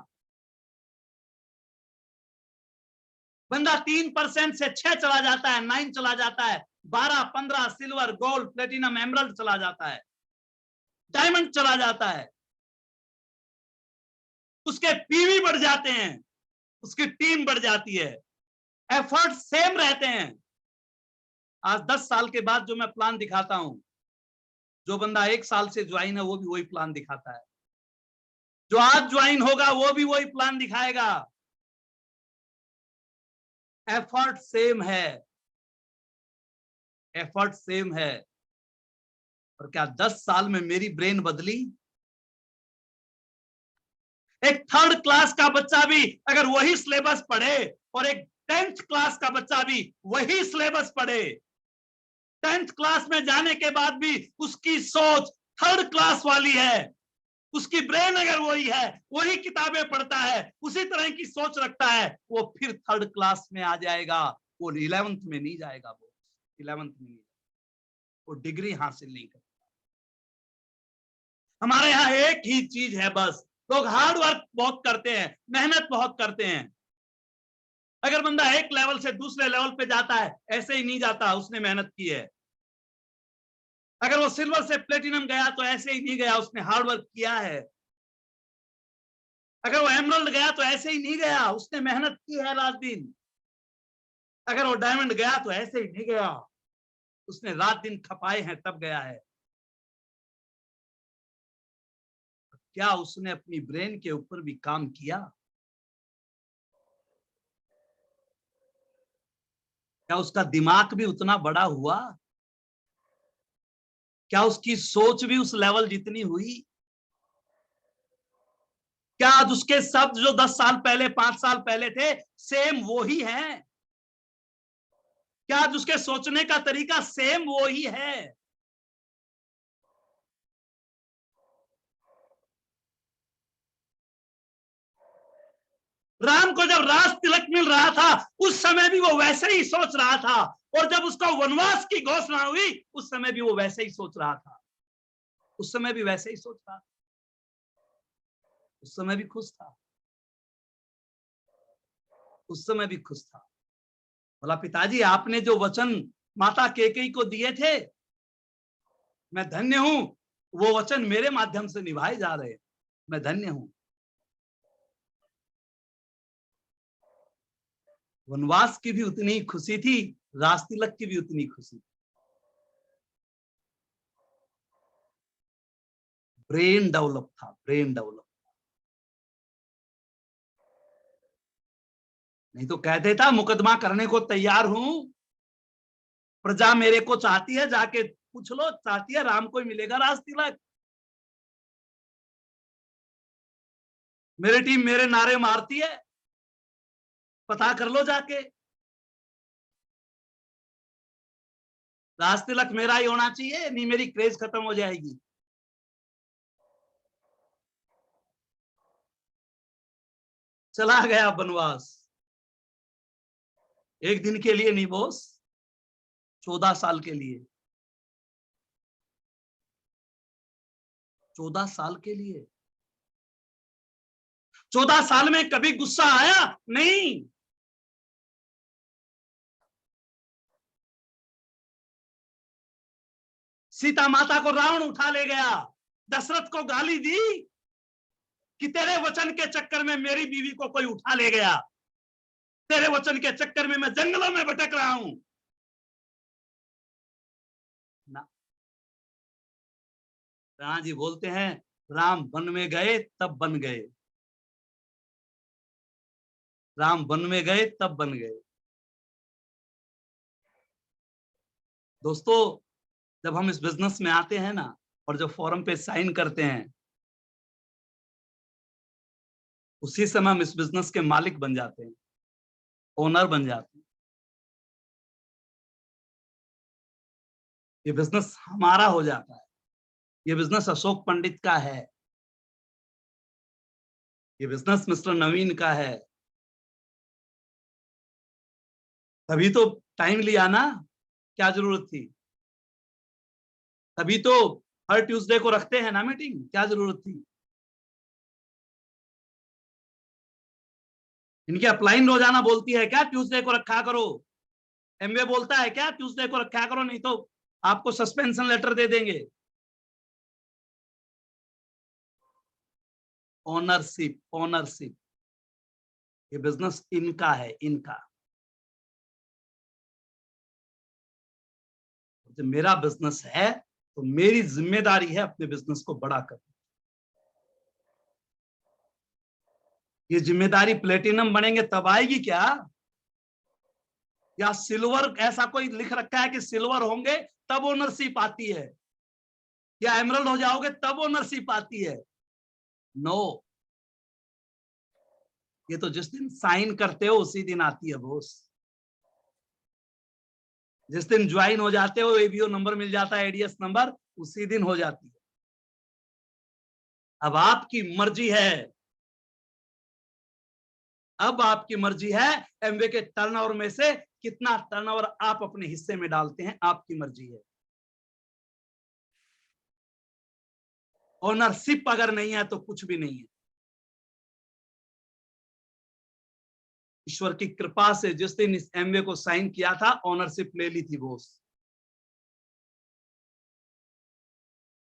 Speaker 2: बंदा 3% से 6 चला जाता है, 9 चला जाता है, 12, 15 सिल्वर, गोल्ड, प्लेटिनम, एमरल्ड चला जाता है, डायमंड चला जाता है, उसके पीवी बढ़ जाते हैं, उसकी टीम बढ़ जाती है, एफर्ट सेम रहते हैं। आज 10 साल के बाद जो मैं प्लान दिखाता हूं, जो बंदा 1 साल से ज्वाइन है वो भी वही प्लान दिखाता है, जो आज ज्वाइन होगा वो भी वही प्लान दिखाएगा। एफर्ट सेम है, एफर्ट सेम है। और क्या 10 साल में मेरी ब्रेन बदली? एक 3rd क्लास का बच्चा भी अगर वही सिलेबस पढ़े और एक 10th क्लास का बच्चा भी वही सिलेबस पढ़े, 10th क्लास में जाने के बाद भी उसकी सोच 3rd क्लास वाली है, उसकी ब्रेन अगर वही है, वही किताबें पढ़ता है, उसी तरह की सोच रखता है, वो फिर 3rd क्लास में आ जाएगा, वो 11th में नहीं जाएगा, वो 11th में नहीं, वो डिग्री हासिल नहीं करता। हमारे यहाँ एक ही चीज है बस, लोग हार्ड वर्क बहुत करते हैं, मेहनत बहुत करते हैं। अगर बंदा एक लेवल से दूसरे लेवल पे जाता है, ऐसे ही नहीं जाता, उसने मेहनत की है। अगर वो सिल्वर से प्लेटिनम गया तो ऐसे ही नहीं गया, उसने हार्ड वर्क किया है। अगर वो एमरल्ड गया तो ऐसे ही नहीं गया, उसने मेहनत की है रात दिन। अगर वो डायमंड गया तो ऐसे ही नहीं गया, उसने रात दिन खपाए हैं तब गया है। क्या उसने अपनी ब्रेन के ऊपर भी काम किया? क्या उसका दिमाग भी उतना बड़ा हुआ? क्या उसकी सोच भी उस लेवल जितनी हुई? क्या आज उसके शब्द जो 10 साल पहले, 5 साल पहले थे, सेम वो ही है? क्या आज उसके सोचने का तरीका सेम वो ही है? राम को जब राज तिलक मिल रहा था, उस समय भी वो वैसे ही सोच रहा था, और जब उसको वनवास की घोषणा हुई, उस समय भी वो वैसे ही सोच रहा था, उस समय भी वैसे ही सोच रहा था, उस समय भी खुश था, उस समय भी खुश था। बोला, पिताजी आपने जो वचन माता कैकेयी को दिए थे, मैं धन्य हूं, वो वचन मेरे माध्यम से निभाए जा रहे हैं, मैं धन्य हूं। वनवास की भी उतनी खुशी थी, राज तिलक की भी उतनी खुशी। ब्रेन डेवलप था, ब्रेन डेवलप। नहीं तो कह देता मुकदमा करने को तैयार हूं, प्रजा मेरे को चाहती है, जाके पूछ लो, चाहती है राम को ही मिलेगा राज तिलक। मेरी टीम मेरे नारे मारती है, पता कर लो जाके, राज तिलक मेरा ही होना चाहिए, नहीं मेरी क्रेज खत्म हो जाएगी। चला गया बनवास, एक दिन के लिए नहीं बॉस, 14 साल के लिए, 14 साल के लिए। 14 साल में कभी गुस्सा आया? नहीं। सीता माता को रावण उठा ले गया, दशरथ को गाली दी, कि तेरे वचन के चक्कर में मेरी बीवी को कोई उठा ले गया, तेरे वचन के चक्कर में मैं जंगलों में भटक रहा हूं ना। राणा जी बोलते हैं, राम वन में गए तब बन गए, राम वन में गए तब बन गए। दोस्तों, जब हम इस बिजनेस में आते हैं ना, और जब फॉर्म पे साइन करते हैं, उसी समय हम इस बिजनेस के मालिक बन जाते हैं, ओनर बन जाते हैं। ये बिजनेस हमारा हो जाता है। ये बिजनेस अशोक पंडित का है, ये बिजनेस मिस्टर नवीन का है। तभी तो टाइम लिया ना, क्या जरूरत थी? तभी तो हर ट्यूसडे को रखते हैं ना मीटिंग, क्या जरूरत थी? इनकी अपलाइन रोजाना बोलती है क्या ट्यूसडे को रखा करो? एमवे बोलता है क्या ट्यूसडे को रखा करो, नहीं तो आपको सस्पेंशन लेटर दे देंगे? ओनरशिप, ओनरशिप, ये बिजनेस इनका है, इनका। जब मेरा बिजनेस है तो मेरी जिम्मेदारी है अपने बिजनेस को बड़ा करना। ये जिम्मेदारी प्लेटिनम बनेंगे तब आएगी क्या? या सिल्वर, ऐसा कोई लिख रखा है कि सिल्वर होंगे तब ओनरशिप आती है, या एमरल्ड हो जाओगे तब ओनरशिप आती है? नो, ये तो जिस दिन साइन करते हो उसी दिन आती है बॉस। जिस दिन ज्वाइन हो जाते हो, एबीओ नंबर मिल जाता है, एडीएस नंबर, उसी दिन हो जाती है। अब आपकी मर्जी है, अब आपकी मर्जी है एमवे के टर्नओवर में से कितना टर्नओवर आप अपने हिस्से में डालते हैं, आपकी मर्जी है। ओनरशिप अगर नहीं है तो कुछ भी नहीं है। ईश्वर की कृपा से जिस दिन इस एमवे को साइन किया था, ओनरशिप ले ली थी बॉस।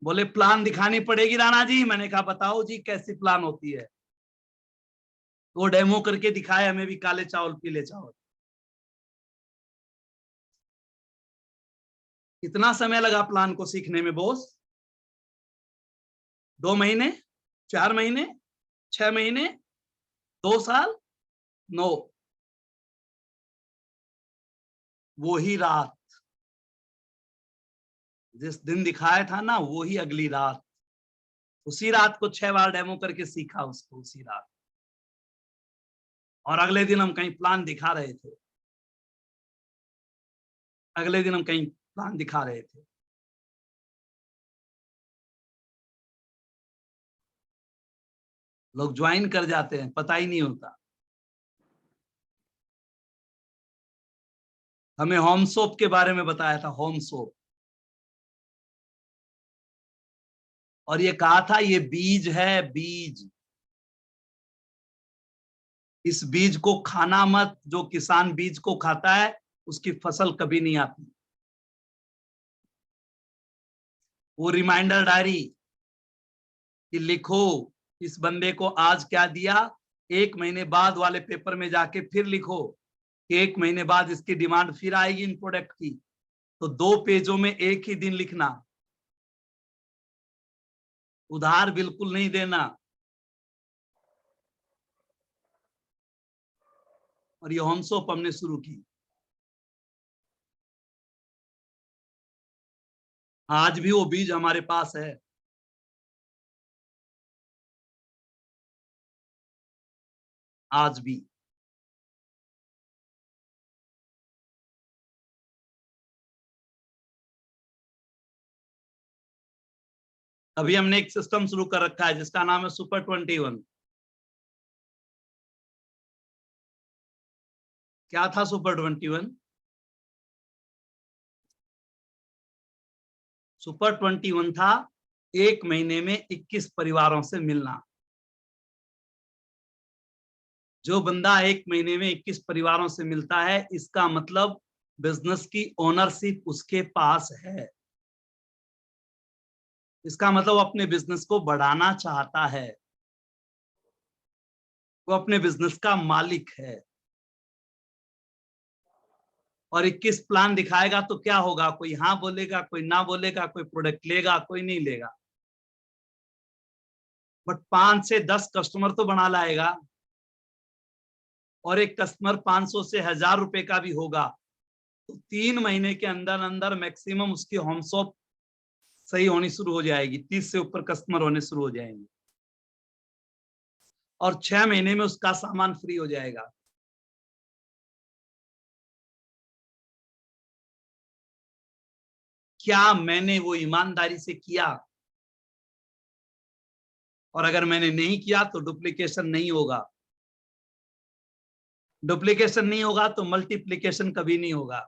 Speaker 2: बोले प्लान दिखानी पड़ेगी राणा जी। मैंने कहा बताओ जी कैसी प्लान होती है। वो डेमो करके दिखाए हमें भी, काले चावल पीले चावल। कितना समय लगा प्लान को सीखने में बॉस? 2 महीने, 4 महीने, 6 महीने, 2 साल? नो, वो ही रात, जिस दिन दिखाया था ना, वो ही अगली रात, उसी रात को 6 बार डेमो करके सीखा उसको, उसी रात। और अगले दिन हम कहीं प्लान दिखा रहे थे, अगले दिन हम कहीं प्लान दिखा रहे थे। लोग ज्वाइन कर जाते हैं, पता ही नहीं होता। हमें होम सोप के बारे में बताया था, होम सोप, और ये कहा था ये बीज है, बीज। इस बीज को खाना मत, जो किसान बीज को खाता है उसकी फसल कभी नहीं आती। वो रिमाइंडर डायरी कि लिखो इस बंदे को आज क्या दिया, 1 महीने बाद वाले पेपर में जाके फिर लिखो कि 1 महीने बाद इसकी डिमांड फिर आएगी इन प्रोडक्ट की, तो 2 पेजों में एक ही दिन लिखना, उधार बिल्कुल नहीं देना। और ये होम सोप हमने शुरू की। आज भी वो बीज हमारे पास है। आज भी अभी हमने एक सिस्टम शुरू कर रखा है जिसका नाम है सुपर 21। क्या था सुपर 21? सुपर 21 था 1 महीने में 21 परिवारों से मिलना। जो बंदा 1 महीने में 21 परिवारों से मिलता है, इसका मतलब बिजनेस की ओनरशिप उसके पास है। इसका मतलब अपने बिजनेस को बढ़ाना चाहता है। वो अपने बिजनेस का मालिक है। और 21 प्लान दिखाएगा तो क्या होगा, कोई हाँ बोलेगा, कोई ना बोलेगा, कोई प्रोडक्ट लेगा, कोई नहीं लेगा, बट 5 से 10 कस्टमर तो बना लाएगा। और एक कस्टमर 500 से 1000 रुपए का भी होगा तो 3 महीने के अंदर अंदर मैक्सिमम उसकी होम शॉप सही होनी शुरू हो जाएगी, 30 से ऊपर कस्टमर होने शुरू हो जाएंगे और 6 महीने में उसका सामान फ्री हो जाएगा। क्या मैंने वो ईमानदारी से किया? और अगर मैंने नहीं किया तो डुप्लीकेशन नहीं होगा। डुप्लीकेशन नहीं होगा तो मल्टीप्लीकेशन कभी नहीं होगा।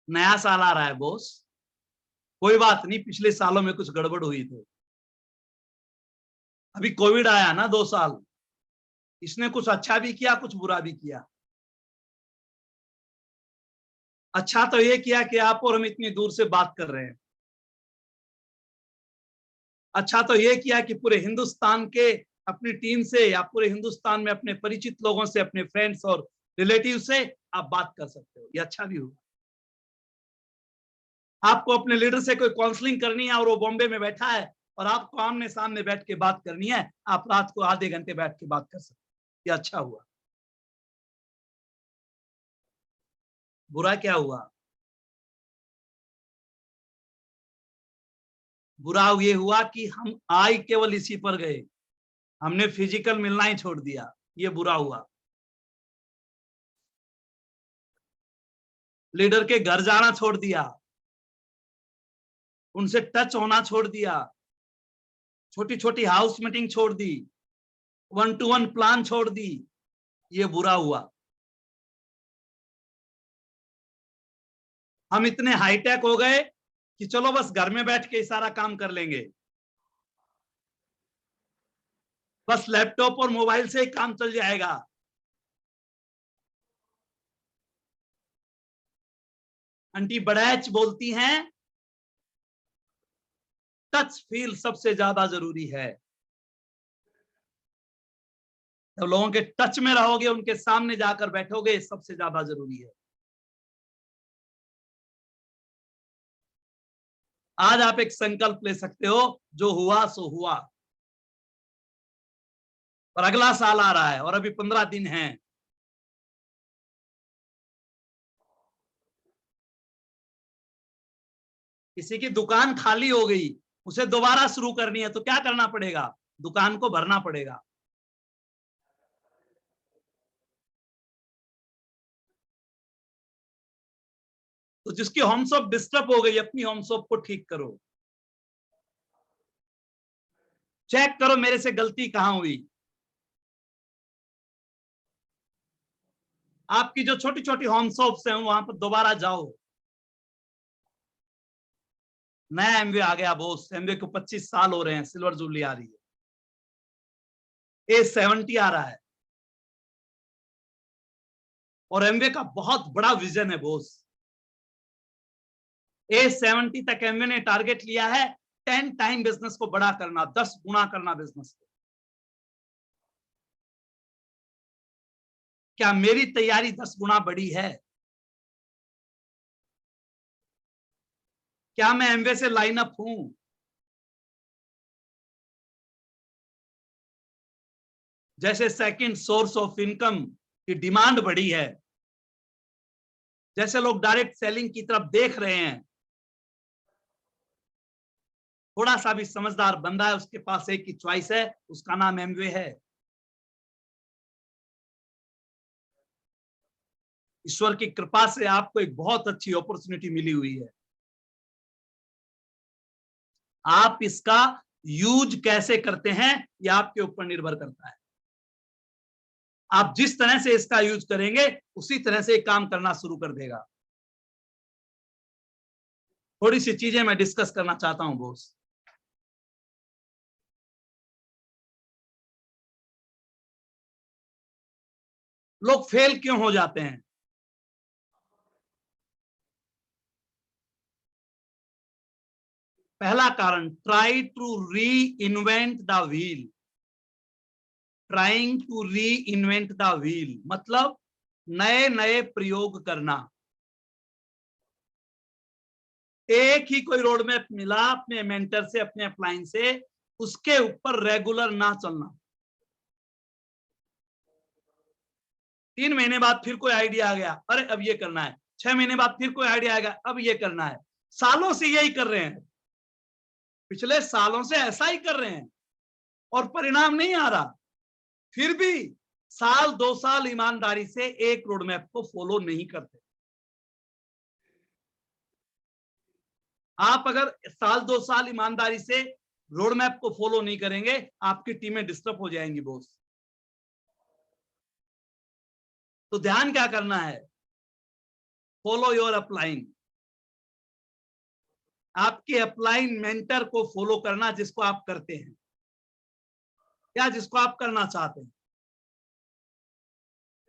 Speaker 2: नया साल आ रहा है बॉस, कोई बात नहीं, पिछले सालों में कुछ गड़बड़ हुई थी, अभी कोविड आया ना 2 साल, इसने कुछ अच्छा भी किया, कुछ बुरा भी किया। अच्छा तो ये किया कि आप और हम इतनी दूर से बात कर रहे हैं। अच्छा तो ये किया कि पूरे हिंदुस्तान के अपनी टीम से या पूरे हिंदुस्तान में अपने परिचित लोगों से, अपने फ्रेंड्स और रिलेटिव से आप बात कर सकते हो, ये अच्छा भी हुआ। आपको अपने लीडर से कोई काउंसलिंग करनी है और वो बॉम्बे में बैठा है और आपको आमने सामने बैठ के बात करनी है, आप रात को आधे घंटे बैठ के बात कर सकते हो, ये अच्छा हुआ। बुरा क्या हुआ? बुरा ये हुआ कि हम आई केवल इसी पर गए, हमने फिजिकल मिलना ही छोड़ दिया, ये बुरा हुआ। लीडर के घर जाना छोड़ दिया, उनसे टच होना छोड़ दिया, छोटी छोटी हाउस मीटिंग छोड़ दी, 1-to-1 प्लान छोड़ दी, ये बुरा हुआ। हम इतने हाईटेक हो गए कि चलो बस घर में बैठ के सारा काम कर लेंगे, बस लैपटॉप और मोबाइल से ही काम चल जाएगा। आंटी बड़ैच बोलती हैं टच फील सबसे ज्यादा जरूरी है। तो लोगों के टच में रहोगे, उनके सामने जाकर बैठोगे, सबसे ज्यादा जरूरी है। आज आप एक संकल्प ले सकते हो, जो हुआ सो हुआ, और अगला साल आ रहा है और अभी 15 दिन हैं। किसी की दुकान खाली हो गई, उसे दोबारा शुरू करनी है तो क्या करना पड़ेगा? दुकान को भरना पड़ेगा। तो जिसकी होम शॉप डिस्टर्ब हो गई, अपनी होम शॉप को ठीक करो, चेक करो मेरे से गलती कहां हुई। आपकी जो छोटी छोटी होम शॉप्स हैं वहां पर दोबारा जाओ। नया एमवे आ गया बॉस, एमवे को 25 साल हो रहे हैं, सिल्वर जुबली आ रही है, A70 आ रहा है और एमवे का बहुत बड़ा विजन है बॉस। A70 तक एमवे ने टारगेट लिया है 10 टाइम बिजनेस को बड़ा करना, 10 गुना करना बिजनेस को। क्या मेरी तैयारी 10 गुना बड़ी है? क्या मैं एमवे से लाइन अप हूं? जैसे सेकंड सोर्स ऑफ इनकम की डिमांड बढ़ी है, जैसे लोग डायरेक्ट सेलिंग की तरफ देख रहे हैं, थोड़ा सा भी समझदार बंदा है, उसके पास एक ही चॉइस है, उसका नाम एमवे है। ईश्वर की कृपा से आपको एक बहुत अच्छी अपॉर्चुनिटी मिली हुई है, आप इसका यूज कैसे करते हैं यह आपके ऊपर निर्भर करता है। आप जिस तरह से इसका यूज करेंगे उसी तरह से काम करना शुरू कर देगा। थोड़ी सी चीजें मैं डिस्कस करना चाहता हूं बॉस। लोग फेल क्यों हो जाते हैं? पहला कारण, try to reinvent the wheel. Trying to reinvent the wheel मतलब नए नए प्रयोग करना। एक ही कोई रोड मैप मिला अपने मेंटर से, अपने अपलाइन से, उसके ऊपर रेगुलर ना चलना। 3 महीने बाद फिर कोई आइडिया आ गया, अरे अब ये करना है। 6 महीने बाद फिर कोई आइडिया आ गया, अब ये करना है। सालों से यही कर रहे हैं, पिछले सालों से ऐसा ही कर रहे हैं और परिणाम नहीं आ रहा। फिर भी साल 2 साल ईमानदारी से एक रोड मैप को फॉलो नहीं करते। आप अगर साल 2 साल ईमानदारी से रोड मैप को फॉलो नहीं करेंगे, आपकी टीमें डिस्टर्ब हो जाएंगी बॉस। तो ध्यान क्या करना है, फॉलो योर अपलाइन। आपके अपलाइन मेंटर को फॉलो करना, जिसको आप करते हैं या जिसको आप करना चाहते हैं।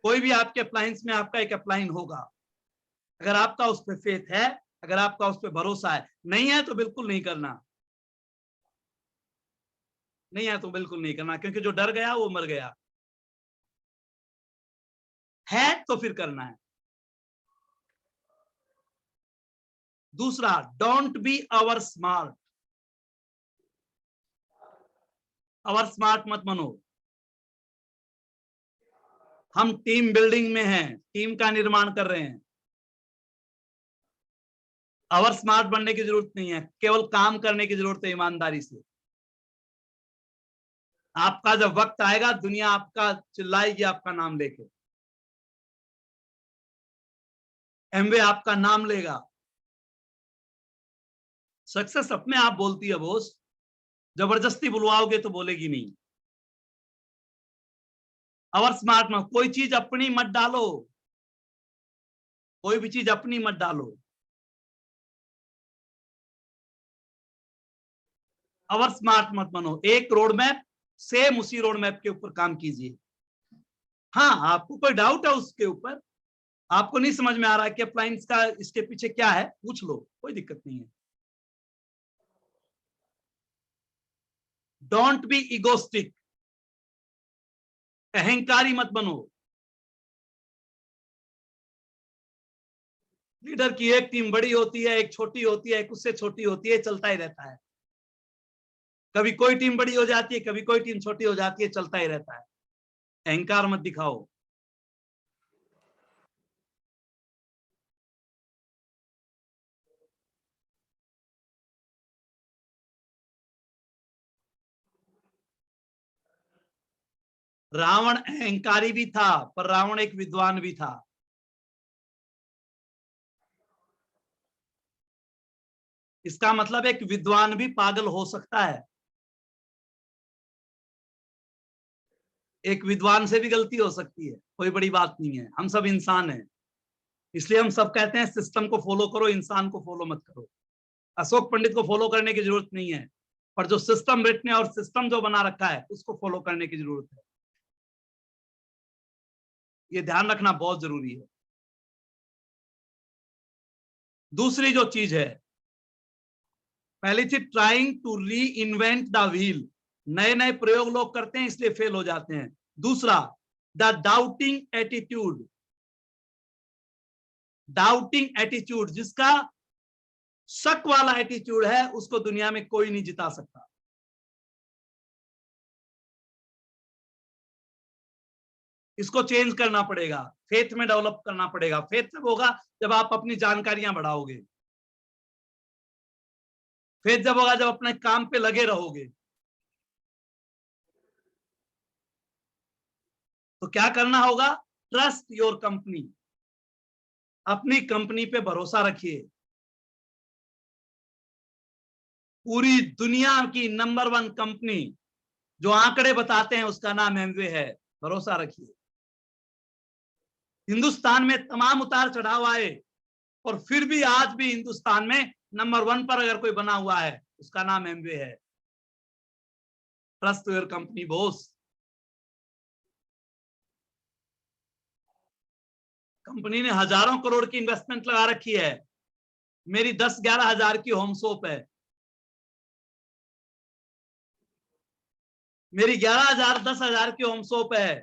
Speaker 2: कोई भी आपके अप्लायंस में आपका एक अपलाइन होगा, अगर आपका उस पर फेथ है, अगर आपका उस पर भरोसा है। नहीं है तो बिल्कुल नहीं करना, नहीं है तो बिल्कुल नहीं करना, क्योंकि जो डर गया वो मर गया। है तो फिर करना है। दूसरा, don't be our smart. Our smart मत बनो। हम टीम बिल्डिंग में हैं, टीम का निर्माण कर रहे हैं। अवर स्मार्ट बनने की जरूरत नहीं है, केवल काम करने की जरूरत है ईमानदारी से। आपका जब वक्त आएगा, दुनिया आपका चिल्लाएगी आपका नाम लेके, एमवे आपका नाम लेगा। सक्सेस अपने आप बोलती है बॉस, जबरदस्ती बुलवाओगे तो बोलेगी नहीं। अवर स्मार्ट में कोई चीज अपनी मत डालो, कोई भी चीज अपनी मत डालो। अवर स्मार्ट मत बनो। एक रोड मैप, सेम उसी रोड मैप के ऊपर काम कीजिए। हाँ, आपको कोई डाउट है उसके ऊपर, आपको नहीं समझ में आ रहा है कि अप्लायंस का इसके पीछे क्या है, पूछ लो, कोई दिक्कत नहीं है। Don't be egoistic. अहंकारी मत बनो। लीडर की एक टीम बड़ी होती है, एक छोटी होती है, एक उससे छोटी होती है, चलता ही रहता है। कभी कोई टीम बड़ी हो जाती है, कभी कोई टीम छोटी हो जाती है, चलता ही रहता है। अहंकार मत दिखाओ। रावण अहंकारी भी था, पर रावण एक विद्वान भी था। इसका मतलब एक विद्वान भी पागल हो सकता है। एक विद्वान से भी गलती हो सकती है, कोई बड़ी बात नहीं है, हम सब इंसान हैं। इसलिए हम सब कहते हैं सिस्टम को फॉलो करो, इंसान को फॉलो मत करो। अशोक पंडित को फॉलो करने की जरूरत नहीं है, पर जो सिस्टम रिटन है और सिस्टम जो बना रखा है उसको फॉलो करने की जरूरत है। ये ध्यान रखना बहुत जरूरी है। दूसरी जो चीज है, पहली थी trying to reinvent the wheel. नए नए प्रयोग लोग करते हैं इसलिए फेल हो जाते हैं। दूसरा, the doubting attitude. Doubting attitude, जिसका शक वाला एटीट्यूड है, उसको दुनिया में कोई नहीं जिता सकता। इसको चेंज करना पड़ेगा, फेथ में डेवलप करना पड़ेगा। फेथ तब होगा जब आप अपनी जानकारियां बढ़ाओगे। फेथ जब होगा जब अपने काम पे लगे रहोगे। तो क्या करना होगा, ट्रस्ट योर कंपनी। अपनी कंपनी पे भरोसा रखिए। पूरी दुनिया की नंबर 1 कंपनी जो आंकड़े बताते हैं उसका नाम एमवे है, भरोसा रखिए। हिंदुस्तान में तमाम उतार चढ़ाव आए और फिर भी आज भी हिंदुस्तान में नंबर 1 पर अगर कोई बना हुआ है उसका नाम एमवे है। Trust your company boss. Company ने हजारों करोड़ की इन्वेस्टमेंट लगा रखी है, मेरी 10-11 हजार की होम शॉप है, मेरी 11,000 10,000 की होम शॉप है,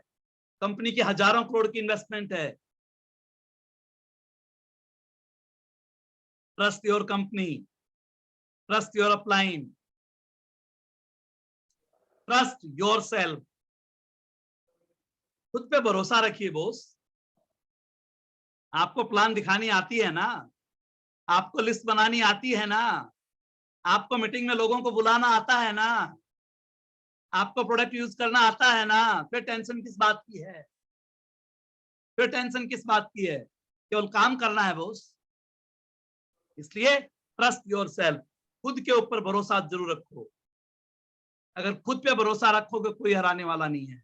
Speaker 2: कंपनी की हजारों करोड़ की इन्वेस्टमेंट है। Trust your company, trust your upline, trust your self. खुद पे भरोसा रखिए बॉस। आपको प्लान दिखानी आती है ना, आपको लिस्ट बनानी आती है ना, आपको मीटिंग में लोगों को बुलाना आता है ना, आपको प्रोडक्ट यूज करना आता है ना, फिर टेंशन किस बात की है? फिर टेंशन किस बात की है? केवल काम करना है बॉस। इसलिए ट्रस्ट योर सेल्फ, खुद के ऊपर भरोसा जरूर रखो। अगर खुद पे भरोसा रखोगे कोई हराने वाला नहीं है।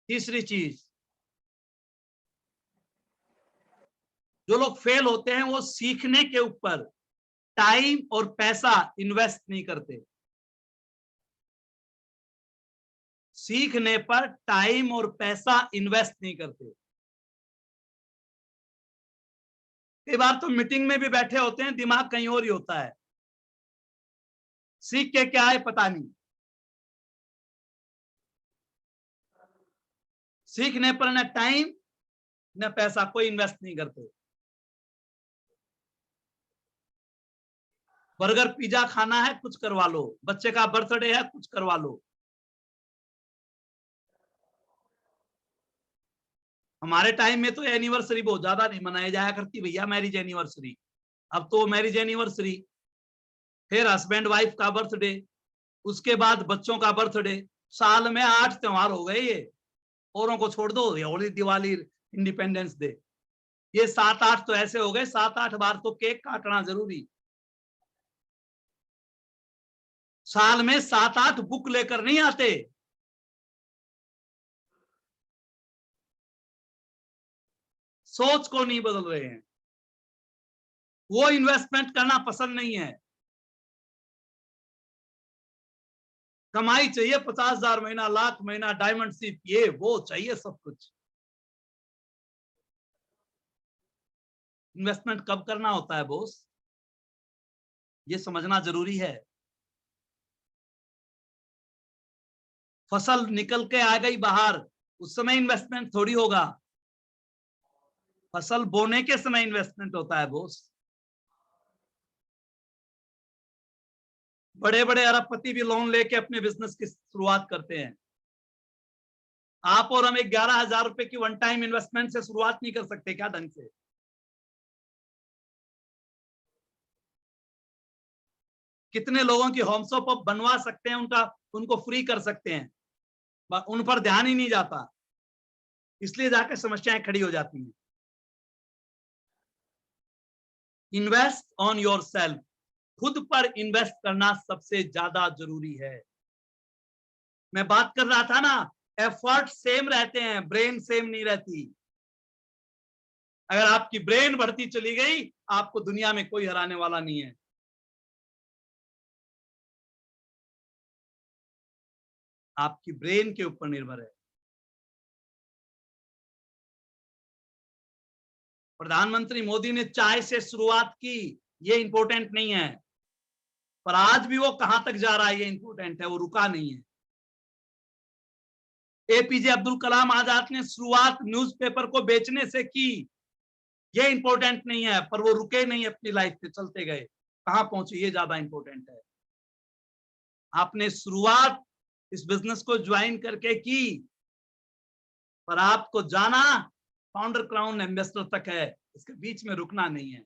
Speaker 2: तीसरी चीज, जो लोग फेल होते हैं वो सीखने के ऊपर टाइम और पैसा इन्वेस्ट नहीं करते। सीखने पर टाइम और पैसा इन्वेस्ट नहीं करते। कई बार तो मीटिंग में भी बैठे होते हैं, दिमाग कहीं और ही होता है, सीख के क्या है पता नहीं। सीखने पर न टाइम न पैसा कोई इन्वेस्ट नहीं करते। बर्गर पिज्जा खाना है, कुछ करवा लो। बच्चे का बर्थडे है, कुछ करवा लो। हमारे टाइम में तो एनिवर्सरी बहुत ज्यादा नहीं मनाई जाया करती भैया, मैरिज एनिवर्सरी। अब तो मैरिज एनिवर्सरी, फिर हस्बैंड वाइफ का बर्थडे, उसके बाद बच्चों का बर्थडे। साल में 8 त्योहार हो गए ये। औरों को छोड़ दो, होली, दिवाली, इंडिपेंडेंस डे, ये 7-8 तो ऐसे हो गए। 7-8 बार तो केक काटना जरूरी। साल में 7-8 बुक लेकर नहीं आते। सोच को नहीं बदल रहे हैं, वो इन्वेस्टमेंट करना पसंद नहीं है। कमाई चाहिए 50,000 महीना, लाख महीना, डायमंड शिप, ये वो चाहिए सब कुछ। इन्वेस्टमेंट कब करना होता है बॉस, ये समझना जरूरी है। फसल निकल के आ गई बाहर, उस समय इन्वेस्टमेंट थोड़ी होगा। फसल बोने के समय इन्वेस्टमेंट होता है बॉस। बड़े बड़े अरबपति भी लोन लेके अपने बिजनेस की शुरुआत करते हैं। आप और हम 11,000 रुपए की वन टाइम इन्वेस्टमेंट से शुरुआत नहीं कर सकते क्या ढंग से? कितने लोगों की होम शॉप आप बनवा सकते हैं, उनको फ्री कर सकते हैं, उन पर ध्यान ही नहीं जाता, इसलिए जाकर समस्याएं खड़ी हो जाती हैं। इन्वेस्ट ऑन योर सेल्फ, खुद पर इन्वेस्ट करना सबसे ज्यादा जरूरी है। मैं बात कर रहा था ना, एफर्ट सेम रहते हैं, ब्रेन सेम नहीं रहती। अगर आपकी ब्रेन बढ़ती चली गई, आपको दुनिया में कोई हराने वाला नहीं है। आपकी ब्रेन के ऊपर निर्भर है। प्रधानमंत्री मोदी ने चाय से शुरुआत की, ये इंपॉर्टेंट नहीं है, पर आज भी वो कहां तक जा रहा है ये इंपॉर्टेंट है, वो रुका नहीं है। एपीजे अब्दुल कलाम आजाद ने शुरुआत न्यूज़पेपर को बेचने से की, ये इंपॉर्टेंट नहीं है, पर वो रुके नहीं, अपनी लाइफ पे चलते गए, कहां पहुंचे ये ज्यादा इंपॉर्टेंट है। आपने शुरुआत इस बिजनेस को ज्वाइन करके की, पर आपको जाना फाउंडर क्राउन एम्बेसडर तक है, इसके बीच में रुकना नहीं है।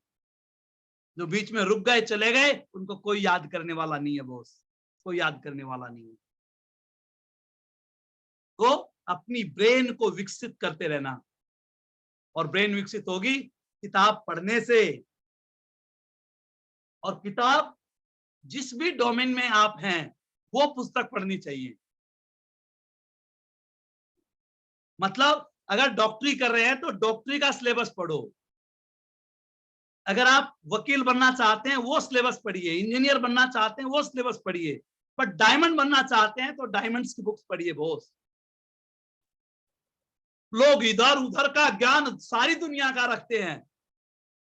Speaker 2: जो बीच में रुक गए, चले गए, उनको कोई याद करने वाला नहीं है बॉस, कोई याद करने वाला नहीं है। तो अपनी ब्रेन को विकसित करते रहना, और ब्रेन विकसित होगी किताब पढ़ने से। और किताब जिस भी डोमेन में आप हैं, वो पुस्तक पढ़नी चाहिए। मतलब अगर डॉक्टरी कर रहे हैं तो डॉक्टरी का सिलेबस पढ़ो। अगर आप वकील बनना चाहते हैं, वो सिलेबस पढ़िए। इंजीनियर बनना चाहते हैं, वो सिलेबस पढ़िए। पर डायमंड बनना चाहते हैं तो डायमंड्स की बुक्स पढ़िए बॉस। लोग इधर उधर का ज्ञान सारी दुनिया का रखते हैं,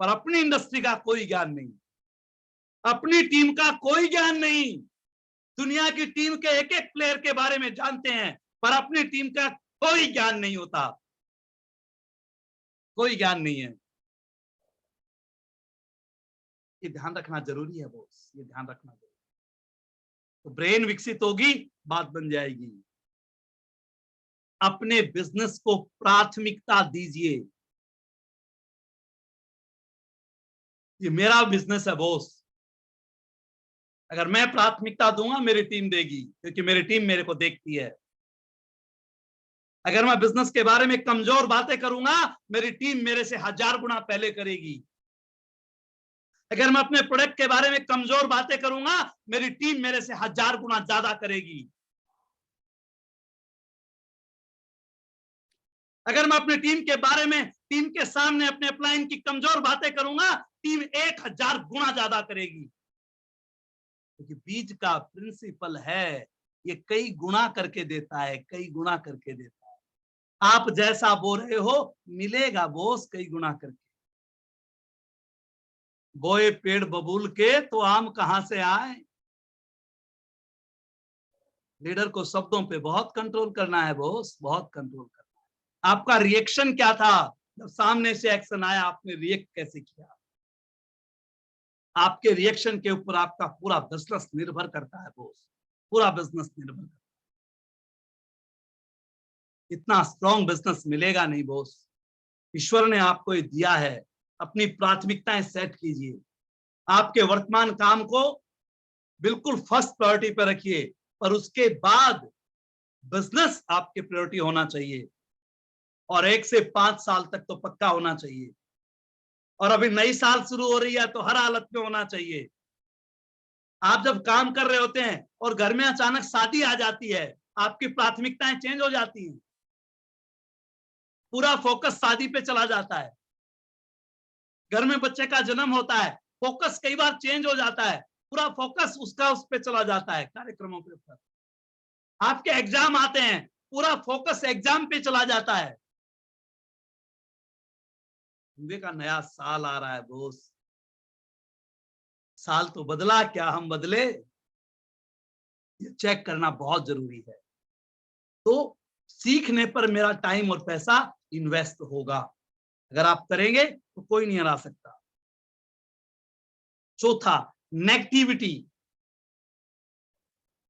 Speaker 2: पर अपनी इंडस्ट्री का कोई ज्ञान नहीं, अपनी टीम का कोई ज्ञान नहीं। दुनिया की टीम के एक एक प्लेयर के बारे में जानते हैं, पर अपनी टीम का कोई ज्ञान नहीं होता, कोई ज्ञान नहीं है। ये ध्यान रखना जरूरी है बॉस, ये ध्यान रखना जरूरी। तो ब्रेन विकसित होगी, बात बन जाएगी। अपने बिजनेस को प्राथमिकता दीजिए। ये मेरा बिजनेस है बॉस, अगर मैं प्राथमिकता दूंगा मेरी टीम देगी, क्योंकि मेरी टीम मेरे को देखती है। अगर मैं बिजनेस के बारे में कमजोर बातें करूंगा, मेरी टीम मेरे से 1000 गुना पहले करेगी। अगर मैं अपने प्रोडक्ट के बारे में कमजोर बातें करूंगा, मेरी टीम मेरे से 1000 गुना ज्यादा करेगी। अगर मैं अपनी टीम के बारे में, टीम के सामने अपने अपलाइन की कमजोर बातें करूंगा, टीम 1000 गुना ज्यादा करेगी। क्योंकि बीज का प्रिंसिपल है, ये कई गुना करके देता है, कई गुना करके देता है। आप जैसा बो रहे हो मिलेगा बोस कई गुना करके। बोए पेड़ बबूल के तो आम कहां से आए। लीडर को शब्दों पे बहुत कंट्रोल करना है बोस, बहुत कंट्रोल करना है। आपका रिएक्शन क्या था जब सामने से एक्शन आया, आपने रिएक्ट कैसे किया? आपके रिएक्शन के ऊपर आपका पूरा बिजनेस निर्भर करता है बोस, पूरा बिजनेस निर्भर करता है। इतना स्ट्रॉन्ग बिजनेस मिलेगा नहीं बोस। ईश्वर ने आपको ये दिया है, अपनी प्राथमिकताएं सेट कीजिए। आपके वर्तमान काम को बिल्कुल फर्स्ट प्रायोरिटी पे रखिए, पर उसके बाद बिजनेस आपके प्रायोरिटी होना चाहिए, और 1 से 5 साल तक तो पक्का होना चाहिए। और अभी नई साल शुरू हो रही है तो हर हालत में होना चाहिए। आप जब काम कर रहे होते हैं और घर में अचानक शादी आ जाती है, आपकी प्राथमिकताएं चेंज हो जाती हैं, पूरा फोकस शादी पे चला जाता है। घर में बच्चे का जन्म होता है, फोकस कई बार चेंज हो जाता है, पूरा फोकस उसका उस पे चला जाता है, कार्यक्रमों के ऊपर। आपके एग्जाम आते हैं, पूरा फोकस एग्जाम पे चला जाता है। हिंदी का नया साल आ रहा है दोस्त, साल तो बदला, क्या हम बदले? ये चेक करना बहुत जरूरी है। तो सीखने पर मेरा टाइम और पैसा इन्वेस्ट होगा, अगर आप करेंगे तो कोई नहीं हरा सकता। चौथा, नेगेटिविटी।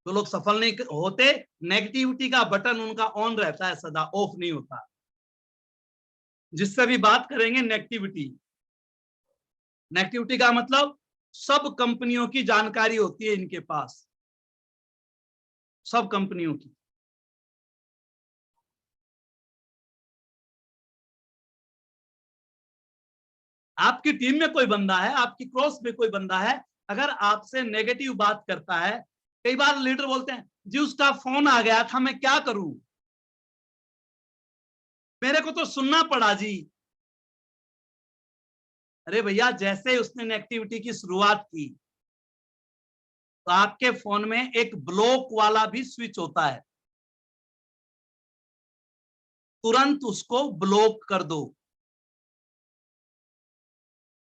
Speaker 2: जो लोग सफल नहीं होते, नेगेटिविटी का बटन उनका ऑन रहता है सदा, ऑफ नहीं होता। जिससे भी बात करेंगे नेगेटिविटी, नेगेटिविटी का मतलब सब कंपनियों की जानकारी होती है इनके पास, सब कंपनियों की। आपकी टीम में कोई बंदा है, आपकी क्रॉस में कोई बंदा है, अगर आपसे नेगेटिव बात करता है, कई बार लीडर बोलते हैं जी उसका फोन आ गया था, मैं क्या करूं, मेरे को तो सुनना पड़ा जी। अरे भैया, जैसे उसने नेगेटिविटी की शुरुआत की, तो आपके फोन में एक ब्लॉक वाला भी स्विच होता है, तुरंत उसको ब्लॉक कर दो।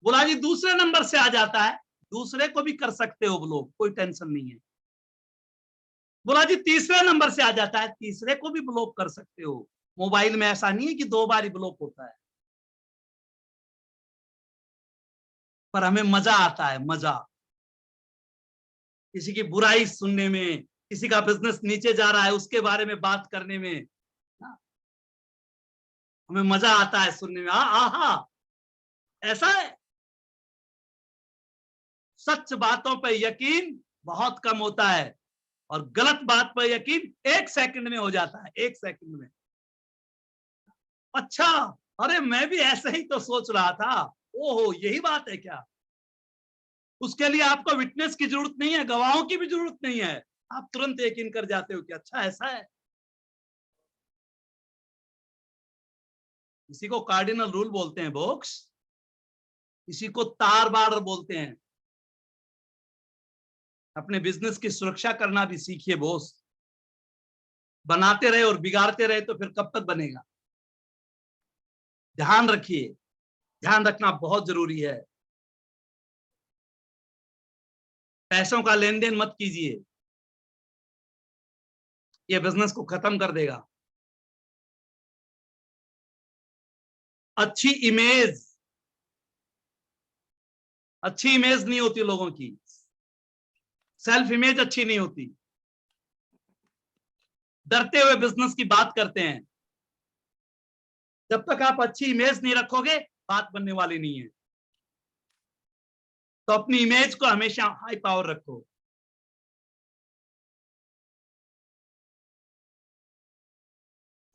Speaker 2: बोला जी दूसरे नंबर से आ जाता है, दूसरे को भी कर सकते हो ब्लॉक, कोई टेंशन नहीं है। बोला जी तीसरे नंबर से आ जाता है, तीसरे को भी ब्लॉक कर सकते हो। मोबाइल में ऐसा नहीं है कि 2 बार ही ब्लॉक होता है। पर हमें मजा आता है, मजा किसी की बुराई सुनने में, किसी का बिजनेस नीचे जा रहा है उसके बारे में बात करने में, हमें मजा आता है सुनने में। आहा, ऐसा है। सच बातों पर यकीन बहुत कम होता है, और गलत बात पर यकीन 1 सेकंड में हो जाता है, 1 सेकंड में। अच्छा, अरे मैं भी ऐसे ही तो सोच रहा था, ओहो यही बात है क्या? उसके लिए आपको विटनेस की जरूरत नहीं है, गवाहों की भी जरूरत नहीं है, आप तुरंत यकीन कर जाते हो कि अच्छा ऐसा है। इसी को कार्डिनल रूल बोलते हैं बॉक्स, इसी को तार बाड़ बोलते हैं। अपने बिजनेस की सुरक्षा करना भी सीखिए बॉस। बनाते रहे और बिगाड़ते रहे तो फिर कब तक बनेगा? ध्यान रखिए, ध्यान रखना बहुत जरूरी है। पैसों का लेन देन मत कीजिए, ये बिजनेस को खत्म कर देगा। अच्छी इमेज नहीं होती लोगों की, सेल्फ इमेज अच्छी नहीं होती। डरते हुए बिजनेस की बात करते हैं। जब तक आप अच्छी इमेज नहीं रखोगे, बात बनने वाली नहीं है। तो अपनी इमेज को हमेशा हाई पावर रखो।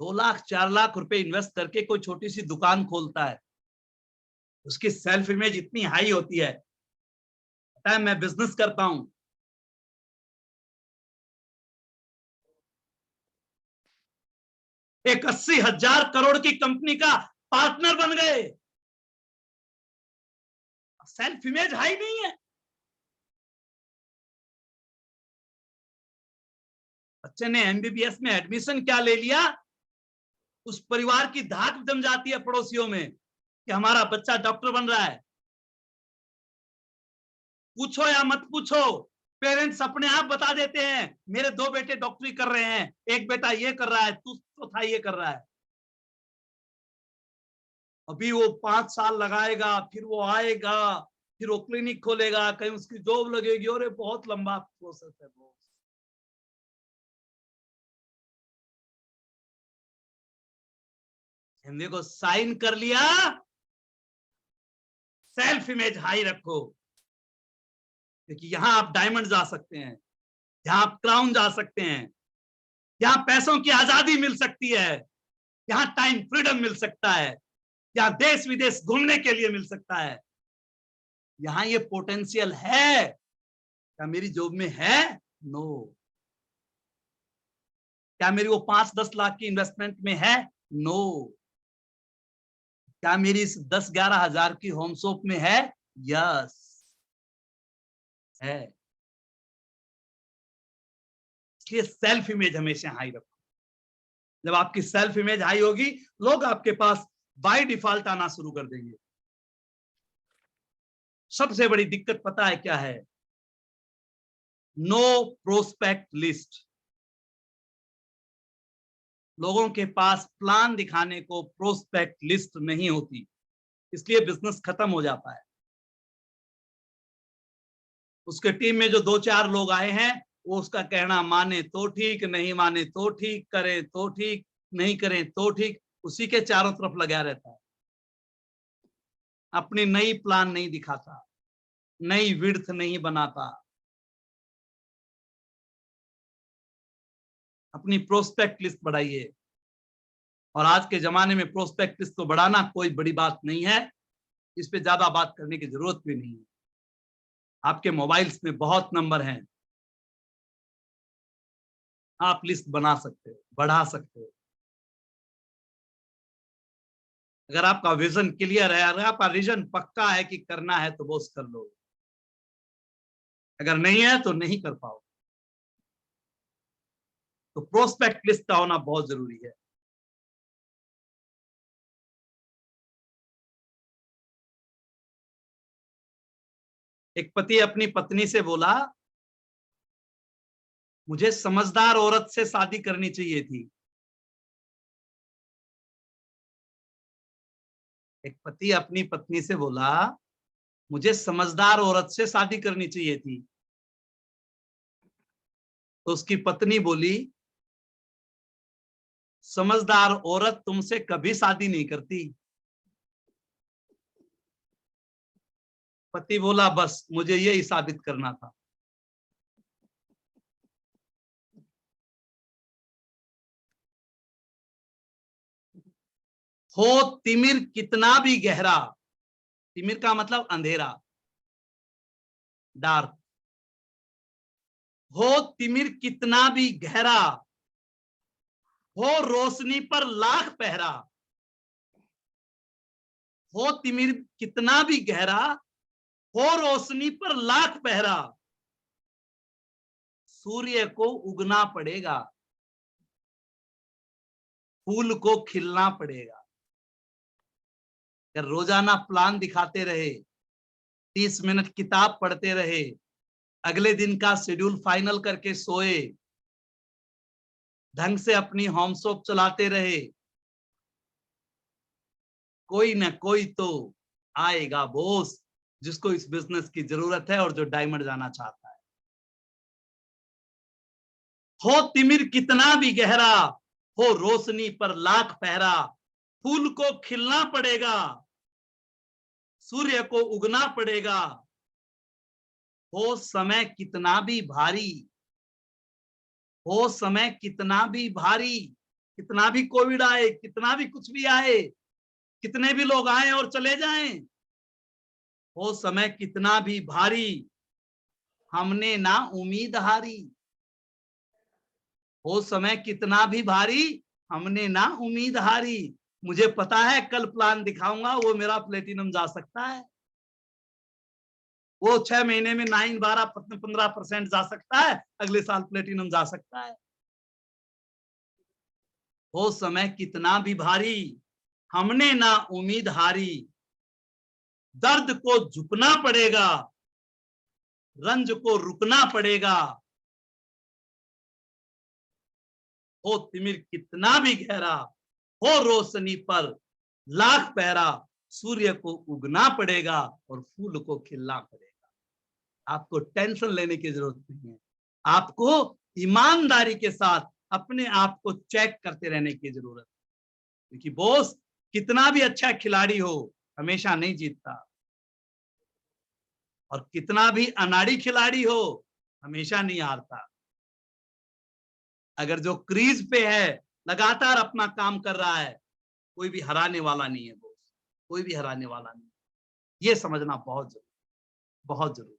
Speaker 2: दो लाख 4 लाख रुपए इन्वेस्ट करके कोई छोटी सी दुकान खोलता है, उसकी सेल्फ इमेज इतनी हाई होती है, पता है मैं बिजनेस करता हूं। एक 80,000 करोड़ की कंपनी का पार्टनर बन गए, सेल्फ इमेज हाई नहीं है। बच्चे ने एमबीबीएस में एडमिशन क्या ले लिया, उस परिवार की धाक जम जाती है पड़ोसियों में कि हमारा बच्चा डॉक्टर बन रहा है। पूछो या मत पूछो, पेरेंट्स अपने आप बता देते हैं मेरे 2 बेटे डॉक्टरी कर रहे हैं, एक बेटा ये कर रहा है, तू चौथा ये कर रहा है। अभी वो 5 साल लगाएगा, फिर वो आएगा, फिर वो क्लिनिक खोलेगा, कहीं उसकी जॉब लगेगी, और ये बहुत लंबा प्रोसेस है। देखो साइन कर लिया, सेल्फ इमेज हाई रखो, क्योंकि यहां आप डायमंड जा सकते हैं, यहां आप क्राउन जा सकते हैं, यहां पैसों की आजादी मिल सकती है, यहां टाइम फ्रीडम मिल सकता है, यहां देश विदेश घूमने के लिए मिल सकता है। यहां ये पोटेंशियल है। क्या मेरी जॉब में है? नो। क्या मेरी वो 5-10 लाख की इन्वेस्टमेंट में है? नो। क्या मेरी इस 10-11 हजार की होम शॉप में है? यस है। इसलिए सेल्फ इमेज हमेशा हाई रखो। जब आपकी सेल्फ इमेज हाई होगी, लोग आपके पास बाय डिफॉल्ट आना शुरू कर देंगे। सबसे बड़ी दिक्कत पता है क्या है? No prospect list. लोगों के पास प्लान दिखाने को प्रोस्पेक्ट लिस्ट नहीं होती, इसलिए बिजनेस खत्म हो जाता है। उसके टीम में जो 2-4 लोग आए हैं, वो उसका कहना माने तो ठीक, नहीं माने तो ठीक, करें तो ठीक, नहीं करें तो ठीक, उसी के चारों तरफ लगा रहता है। अपनी नई प्लान नहीं दिखाता, नई विड्थ नहीं बनाता, अपनी प्रोस्पेक्ट लिस्ट बढ़ाइए। और आज के जमाने में प्रोस्पेक्ट लिस्ट को बढ़ाना कोई बड़ी बात नहीं है, इस पे ज्यादा बात करने की जरूरत भी नहीं है। आपके मोबाइल्स में बहुत नंबर हैं, आप लिस्ट बना सकते हो, बढ़ा सकते हो। अगर आपका विजन क्लियर है, अगर आपका विजन पक्का है कि करना है, तो बस कर लो। अगर नहीं है तो नहीं कर पाओ। तो प्रोस्पेक्ट लिस्ट का होना बहुत जरूरी है। एक पति अपनी पत्नी से बोला, मुझे समझदार औरत से शादी करनी चाहिए थी। एक पति अपनी पत्नी से बोला, मुझे समझदार औरत से शादी करनी चाहिए थी। तो उसकी पत्नी बोली, समझदार औरत तुमसे कभी शादी नहीं करती। पति बोला, बस मुझे यही साबित करना था। हो तिमिर कितना भी गहरा, तिमिर का मतलब अंधेरा, डार्क। हो तिमिर कितना भी गहरा, हो रोशनी पर लाख पहरा। हो तिमिर कितना भी गहरा, हो रोशनी पर लाख पहरा, सूर्य को उगना पड़ेगा, फूल को खिलना पड़ेगा। कि रोजाना प्लान दिखाते रहे, 30 मिनट किताब पढ़ते रहे, अगले दिन का शेड्यूल फाइनल करके सोए, ढंग से अपनी होम शॉप चलाते रहे, कोई ना कोई तो आएगा बॉस जिसको इस बिजनेस की जरूरत है और जो डायमंड जाना चाहता है। हो तिमिर कितना भी गहरा, हो रोशनी पर लाख पहरा, फूल को खिलना पड़ेगा, सूर्य को उगना पड़ेगा। हो समय कितना भी भारी, हो समय कितना भी भारी, कितना भी कोविड आए, कितना भी कुछ भी आए, कितने भी लोग आए और चले जाएं, हो समय कितना भी भारी, हमने ना उम्मीद हारी। हो समय कितना भी भारी, हमने ना उम्मीद हारी। मुझे पता है कल प्लान दिखाऊंगा वो मेरा प्लेटिनम जा सकता है, वो 6 महीने में 9, 12, 15% जा सकता है, अगले साल प्लेटिनम जा सकता है। हो समय कितना भी भारी, हमने ना उम्मीद हारी। दर्द को झुकना पड़ेगा, रंज को रुकना पड़ेगा। हो तिमिर कितना भी गहरा, हो रोशनी पर लाख पहरा, सूर्य को उगना पड़ेगा और फूल को खिलना पड़ेगा। आपको टेंशन लेने की जरूरत नहीं है, आपको ईमानदारी के साथ अपने आप को चेक करते रहने की जरूरत है, क्योंकि बॉस कितना भी अच्छा खिलाड़ी हो हमेशा नहीं जीतता, और कितना भी अनाड़ी खिलाड़ी हो हमेशा नहीं हारता। अगर जो क्रीज पे है लगातार अपना काम कर रहा है, कोई भी हराने वाला नहीं है बॉस, कोई भी हराने वाला नहीं। ये समझना बहुत जरूरी, बहुत जरूरी।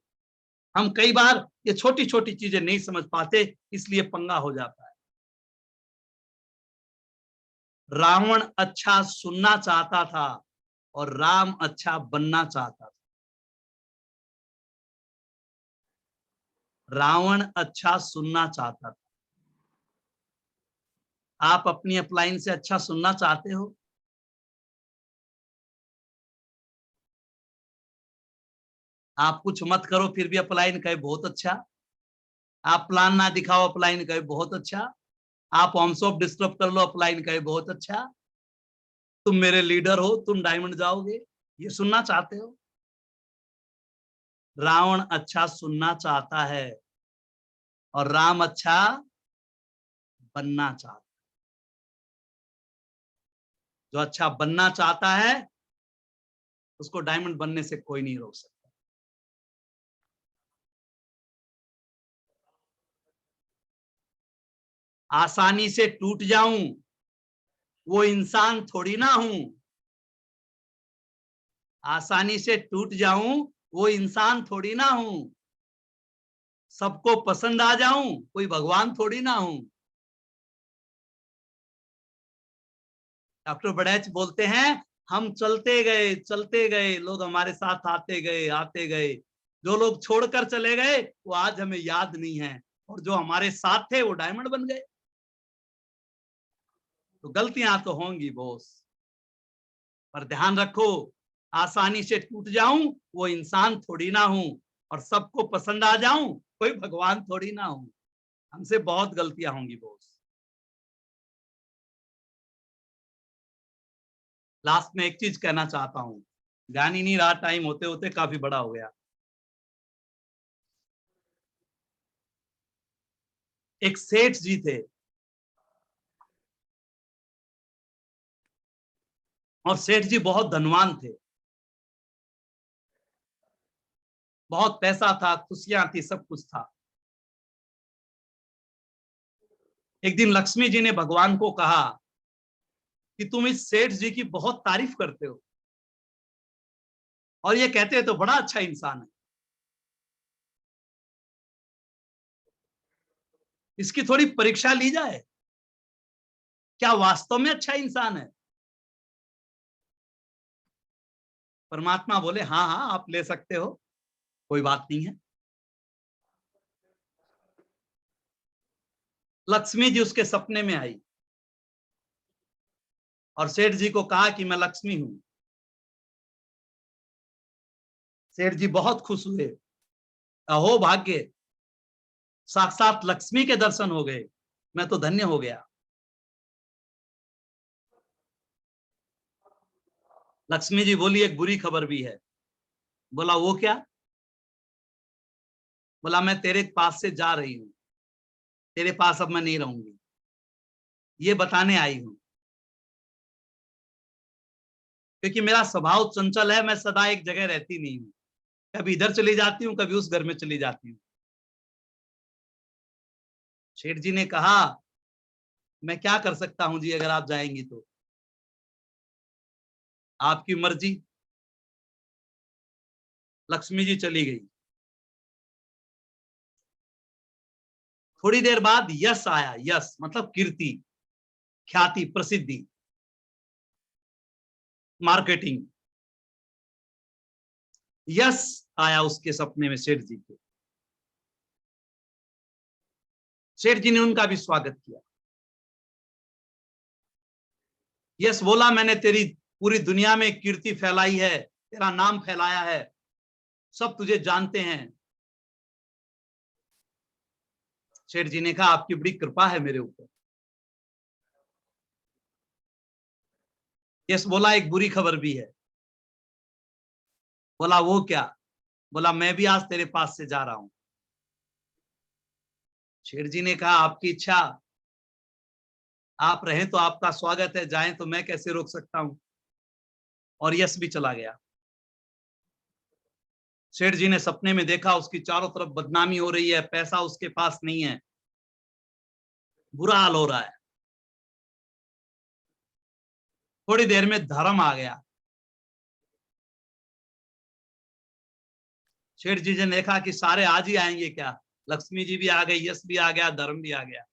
Speaker 2: हम कई बार ये छोटी छोटी चीजें नहीं समझ पाते, इसलिए पंगा हो जाता है। रावण अच्छा सुनना चाहता था और राम अच्छा बनना चाहता था। रावण अच्छा सुनना चाहता था। आप अपनी अपलाइन से अच्छा सुनना चाहते हो? आप कुछ मत करो फिर भी अपलाइन कहे बहुत अच्छा, आप प्लान ना दिखाओ अपलाइन कहे बहुत अच्छा, आप होम शॉप डिस्टर्ब कर लो अपलाइन कहे बहुत अच्छा, तुम मेरे लीडर हो, तुम डायमंड जाओगे, ये सुनना चाहते हो? रावण अच्छा सुनना चाहता है और राम अच्छा बनना चाहता है। जो अच्छा बनना चाहता है उसको डायमंड बनने से कोई नहीं रोक सकता। आसानी से टूट जाऊं वो इंसान थोड़ी ना हूं, आसानी से टूट जाऊं वो इंसान थोड़ी ना हूं, सबको पसंद आ जाऊं कोई भगवान थोड़ी ना हूं। डॉक्टर बड़ैच बोलते हैं हम चलते गए लोग हमारे साथ आते गए, जो लोग छोड़कर चले गए वो आज हमें याद नहीं है, और जो हमारे साथ थे वो डायमंड बन गए। तो गलतियां तो होंगी बॉस, पर ध्यान रखो आसानी से टूट जाऊं वो इंसान थोड़ी ना हूं, और सबको पसंद आ जाऊं कोई भगवान थोड़ी ना हूं। हमसे बहुत गलतियां होंगी बॉस। लास्ट में एक चीज कहना चाहता हूं, ध्यान ही नहीं रहा, टाइम होते होते काफी बड़ा हो गया। एक सेठ जी थे और सेठ जी बहुत धनवान थे, बहुत पैसा था, खुशियां थी, सब कुछ था। एक दिन लक्ष्मी जी ने भगवान को कहा कि तुम इस सेठ जी की बहुत तारीफ करते हो और ये कहते हैं तो बड़ा अच्छा इंसान है, इसकी थोड़ी परीक्षा ली जाए, क्या वास्तव में अच्छा इंसान है? परमात्मा बोले हाँ हाँ आप ले सकते हो, कोई बात नहीं है। लक्ष्मी जी उसके सपने में आई और सेठ जी को कहा कि मैं लक्ष्मी हूं, सेठ जी बहुत खुश हुए, अहो भाग्य, साक्षात लक्ष्मी के दर्शन हो गए, मैं तो धन्य हो गया। लक्ष्मी जी बोली एक बुरी खबर भी है। बोला वो क्या? बोला मैं तेरे पास से जा रही हूं, तेरे पास अब मैं नहीं रहूंगी, ये बताने आई हूं। क्योंकि मेरा स्वभाव चंचल है, मैं सदा एक जगह रहती नहीं हूं, कभी इधर चली जाती हूँ, कभी उस घर में चली जाती हूँ। सेठ जी ने कहा मैं क्या कर सकता हूं जी, अगर आप जाएंगी तो आपकी मर्जी। लक्ष्मी जी चली गई। थोड़ी देर बाद यश आया, यश मतलब कीर्ति, ख्याति, प्रसिद्धि, मार्केटिंग। यश आया उसके सपने में सेठ जी के। सेठ जी ने उनका भी स्वागत किया। यश बोला मैंने तेरी पूरी दुनिया में कीर्ति फैलाई है, तेरा नाम फैलाया है, सब तुझे जानते हैं। सेठ जी ने कहा आपकी बड़ी कृपा है मेरे ऊपर। यश बोला एक बुरी खबर भी है। बोला वो क्या? बोला मैं भी आज तेरे पास से जा रहा हूं। सेठ जी ने कहा आपकी इच्छा, आप रहें तो आपका स्वागत है, जाएं तो मैं कैसे रोक सकता हूं। और यश भी चला गया। सेठ जी ने सपने में देखा उसकी चारों तरफ बदनामी हो रही है, पैसा उसके पास नहीं है, बुरा हाल हो रहा है। थोड़ी देर में धर्म आ गया। सेठ जी ने देखा कि सारे आज ही आएंगे क्या, लक्ष्मी जी भी आ गई, यश भी आ गया, धर्म भी आ गया।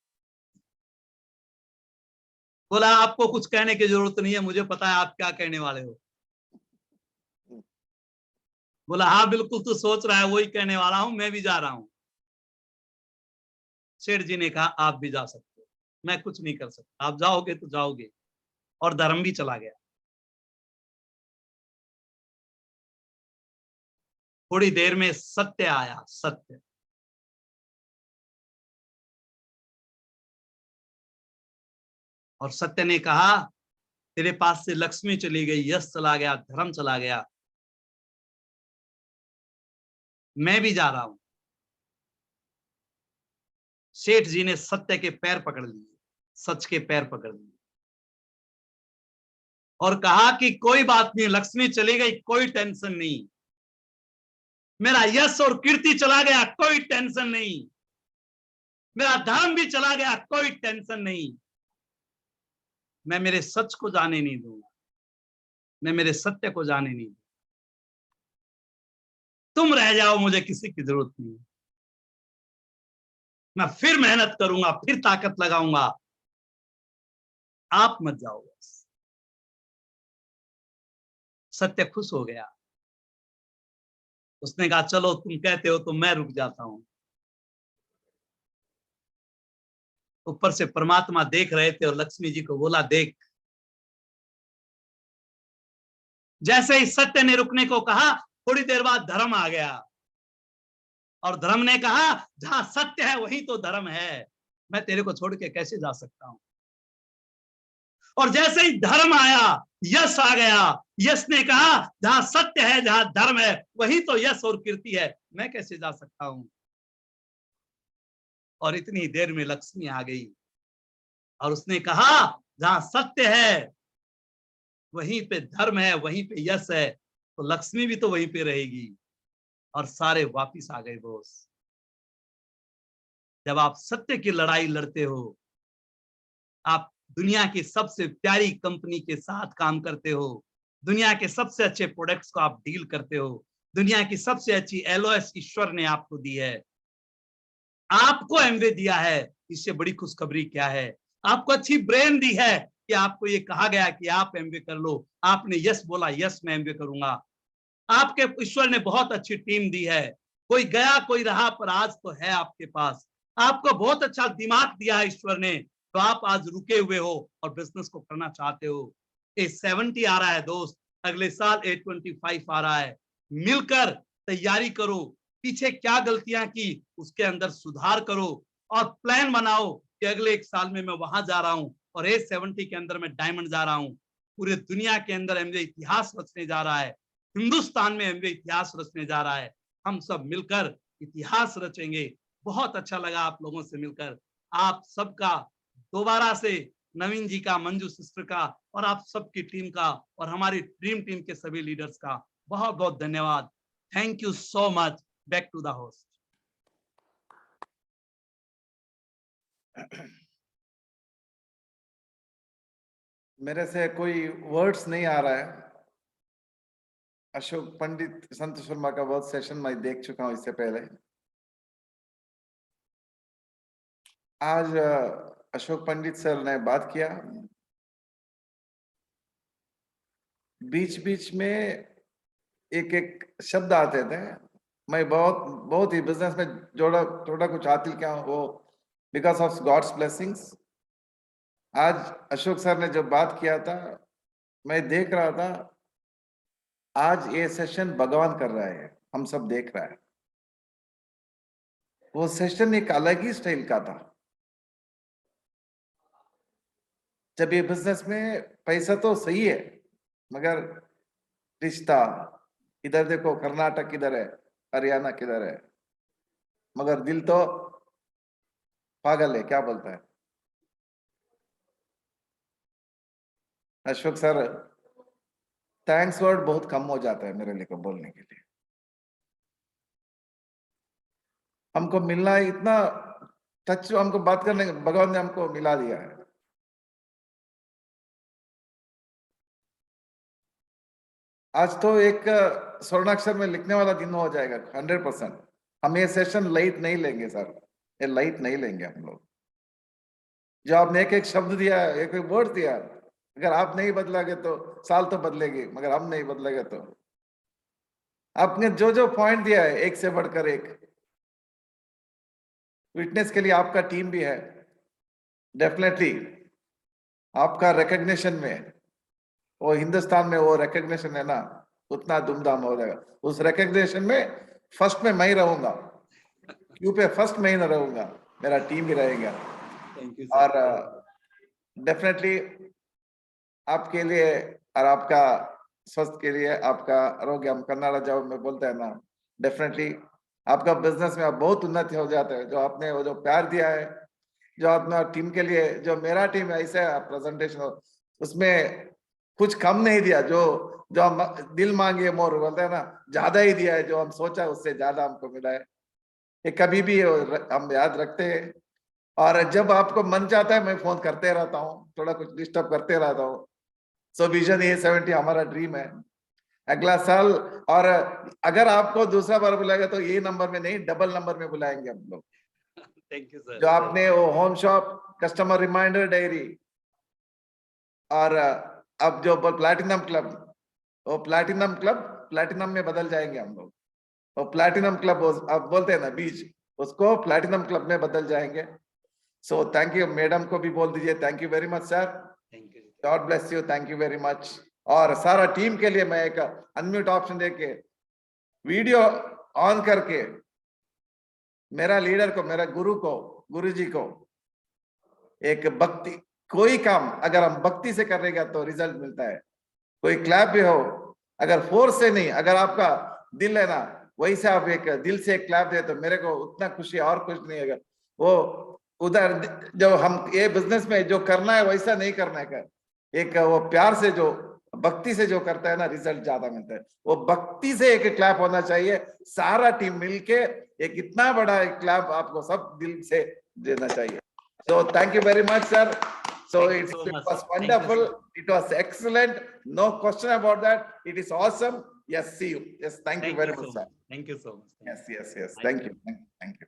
Speaker 2: बोला आपको कुछ कहने की जरूरत नहीं है, मुझे पता है आप क्या कहने वाले हो। बोला हाँ बिल्कुल, तू सोच रहा है वही कहने वाला हूं, मैं भी जा रहा हूं। सेठ जी ने कहा आप भी जा सकते हो, मैं कुछ नहीं कर सकता, आप जाओगे तो जाओगे। और धर्म भी चला गया। थोड़ी देर में सत्य आया, सत्य। और सत्य ने कहा तेरे पास से लक्ष्मी चली गई, यश चला गया, धर्म चला गया, मैं भी जा रहा हूं। सेठ जी ने सत्य के पैर पकड़ लिए, सच के पैर पकड़ लिए और कहा कि कोई बात नहीं, लक्ष्मी चली गई, कोई टेंशन नहीं, मेरा यश और कीर्ति चला गया, कोई टेंशन नहीं, मेरा धर्म भी चला गया, कोई टेंशन नहीं, मैं मेरे सच को जाने नहीं दूंगा, मैं मेरे सत्य को जाने नहीं दूंगा। तुम रह जाओ, मुझे किसी की जरूरत नहीं, मैं फिर मेहनत करूंगा, फिर ताकत लगाऊंगा, आप मत जाओ बस। सत्य खुश हो गया। उसने कहा चलो तुम कहते हो तो मैं रुक जाता हूं। ऊपर से परमात्मा देख रहे थे और लक्ष्मी जी को बोला देख। जैसे ही सत्य ने रुकने को कहा, थोड़ी देर बाद धर्म आ गया और धर्म ने कहा जहां सत्य है वहीं तो धर्म है, मैं तेरे को छोड़ के कैसे जा सकता हूं। और जैसे ही धर्म आया, यश आ गया। यश ने कहा जहां सत्य है, जहां धर्म है, वहीं तो यश और कीर्ति है, मैं कैसे जा सकता हूं। और इतनी देर में लक्ष्मी आ गई और उसने कहा जहां सत्य है वहीं पे धर्म है, वहीं पे यश है, तो लक्ष्मी भी तो वहीं पे रहेगी। और सारे वापिस आ गए बॉस। जब आप सत्य की लड़ाई लड़ते हो, आप दुनिया की सबसे प्यारी कंपनी के साथ काम करते हो, दुनिया के सबसे अच्छे प्रोडक्ट्स को आप डील करते हो, दुनिया की सबसे अच्छी एलओएस ईश्वर ने आपको दी है, आपको एमवे दिया है, इससे बड़ी खुशखबरी क्या है। आपको अच्छी ब्रेन दी है कि आपको ये कहा गया कि आप एमवे कर लो, आपने यस बोला, यस मैं एमवे करूंगा। आपके ईश्वर ने बहुत अच्छी टीम दी है, कोई गया कोई रहा, पर आज तो है आपके पास। आपको बहुत अच्छा दिमाग दिया है ईश्वर ने, तो आप आज रुके हुए हो और बिजनेस को करना चाहते हो। A70 आ रहा है दोस्त, अगले साल A25 आ रहा है, मिलकर तैयारी करो, पीछे क्या गलतियां की उसके अंदर सुधार करो और प्लान बनाओ कि अगले 1 साल में मैं वहां जा रहा हूं और A70 के अंदर मैं डायमंड जा रहा हूं। पूरे दुनिया के अंदर एमवे इतिहास रचने जा रहा है, हिंदुस्तान में एमवे इतिहास रचने जा रहा है। हम सब मिलकर इतिहास रचेंगे। बहुत अच्छा लगा आप लोगों से मिलकर। आप सबका दोबारा से, नवीन जी का, मंजू सिस्टर का और आप सबकी टीम का और हमारी ड्रीम टीम के सभी लीडर्स का बहुत बहुत धन्यवाद। Thank you so much. Back to the host.
Speaker 3: मेरे से कोई वर्ड्स नहीं आ रहा है। अशोक पंडित, संतोष शर्मा का बहुत सेशन मैं देख चुका हूं इससे पहले। आज अशोक पंडित सर ने बात किया, बीच बीच में एक एक शब्द आते थे। मैं बहुत ही बिजनेस में थोड़ा कुछ हासिल किया हूं, वो बिकॉज ऑफ गॉड्स ब्लेसिंग्स। आज अशोक सर ने जो बात किया था, मैं देख रहा था, आज ये सेशन भगवान कर रहा है, हम सब देख रहा है। वो सेशन एक अलग ही स्टाइल का था। जब ये बिजनेस में पैसा तो सही है, मगर रिश्ता, इधर देखो कर्नाटक किधर है, हरियाणा किधर है, मगर दिल तो पागल है, क्या बोलता है अशोक सर। थैंक्स वर्ड बहुत कम हो जाता है मेरे लिए को बोलने के लिए। हमको मिलना है इतना टच, हमको बात करने, भगवान ने हमको मिला दिया है। आज तो एक स्वर्णाक्षर में लिखने वाला दिन हो जाएगा 100%। हम ये सेशन लाइट नहीं लेंगे सर, ये लाइट नहीं लेंगे हम लोग। जो आपने एक एक शब्द दिया, एक एक वर्ड दिया, अगर आप नहीं बदलोगे तो साल तो बदलेगी, मगर हम नहीं बदलेंगे तो। आपने जो जो पॉइंट दिया है, एक से बढ़कर एक, विटनेस के लिए आपका टीम भी है। डेफिनेटली आपका रिकग्निशन में, वो हिंदुस्तान में वो रिकग्निशन है ना, उतना धूमधाम हो जाएगा। उस रिकग्निशन में फर्स्ट में मैं ही रहूंगा, क्यों पे फर्स्ट में ही न रहूंगा, मेरा टीम भी रहेगा। और डेफिनेटली आपके लिए और आपका स्वास्थ्य के लिए, आपका आरोग्य, हम कन्नड़ जब में बोलते हैं ना, डेफिनेटली आपका बिजनेस में आप बहुत उन्नति हो जाते हैं। जो आपने वो जो प्यार दिया है, जो आपने टीम के लिए, जो मेरा टीम है ऐसे प्रेजेंटेशन हो, उसमें कुछ कम नहीं दिया। जो जो हम दिल मांगे मोर बोलते हैं ना, ज्यादा ही दिया है। जो हम सोचा उससे ज्यादा हमको मिला है, ये कभी भी हम याद रखते हैं। और जब आपको मन चाहता है, मैं फोन करते रहता हूँ, थोड़ा कुछ डिस्टर्ब करते रहता हूँ। सो विजन A70 हमारा ड्रीम है अगला साल। और अगर आपको दूसरा बार बुलाएगा तो ये नंबर में नहीं, डबल नंबर में बुलाएंगे हम लोग।
Speaker 2: Thank you sir.
Speaker 3: जो आपने वो home shop, customer reminder diary, और अब जो प्लैटिनम क्लब, वो प्लैटिनम क्लब प्लैटिनम में बदल जाएंगे हम लोग। वो प्लैटिनम क्लब अब बोलते हैं ना बीच, उसको प्लैटिनम क्लब में बदल जाएंगे। So thank you. मैडम को भी बोल दीजिए thank you very much sir,
Speaker 2: thank you,
Speaker 3: God bless you, thank you very much. और सारा टीम के लिए मैं एक अनम्यूट ऑप्शन देके वीडियो ऑन करके मेरा लीडर को, मेरा गुरु को, गुरु जी को, एक भक्ति, कोई काम अगर हम भक्ति से करेंगे तो रिजल्ट मिलता है। कोई क्लैप भी हो, अगर फोर्स से नहीं, अगर आपका दिल है ना, वैसे आप एक दिल से एक क्लैप दे तो मेरे को उतना खुशी और कुछ नहीं है। वो उधर जब हम ये बिजनेस में जो करना है वैसा नहीं करना है, एक वो प्यार से जो भक्ति से जो करता है ना, रिजल्ट ज्यादा मिलता है। वो भक्ति से एक क्लैप होना चाहिए, सारा टीम मिलके एक इतना बड़ा क्लैप आपको सब दिल से देना चाहिए। So thank you very much, sir. So it was wonderful. It was excellent. No question about that. It is awesome. Yes, see you. Yes, thank you very much, sir.
Speaker 2: Thank you so much.
Speaker 3: Yes. Thank you. Thank you.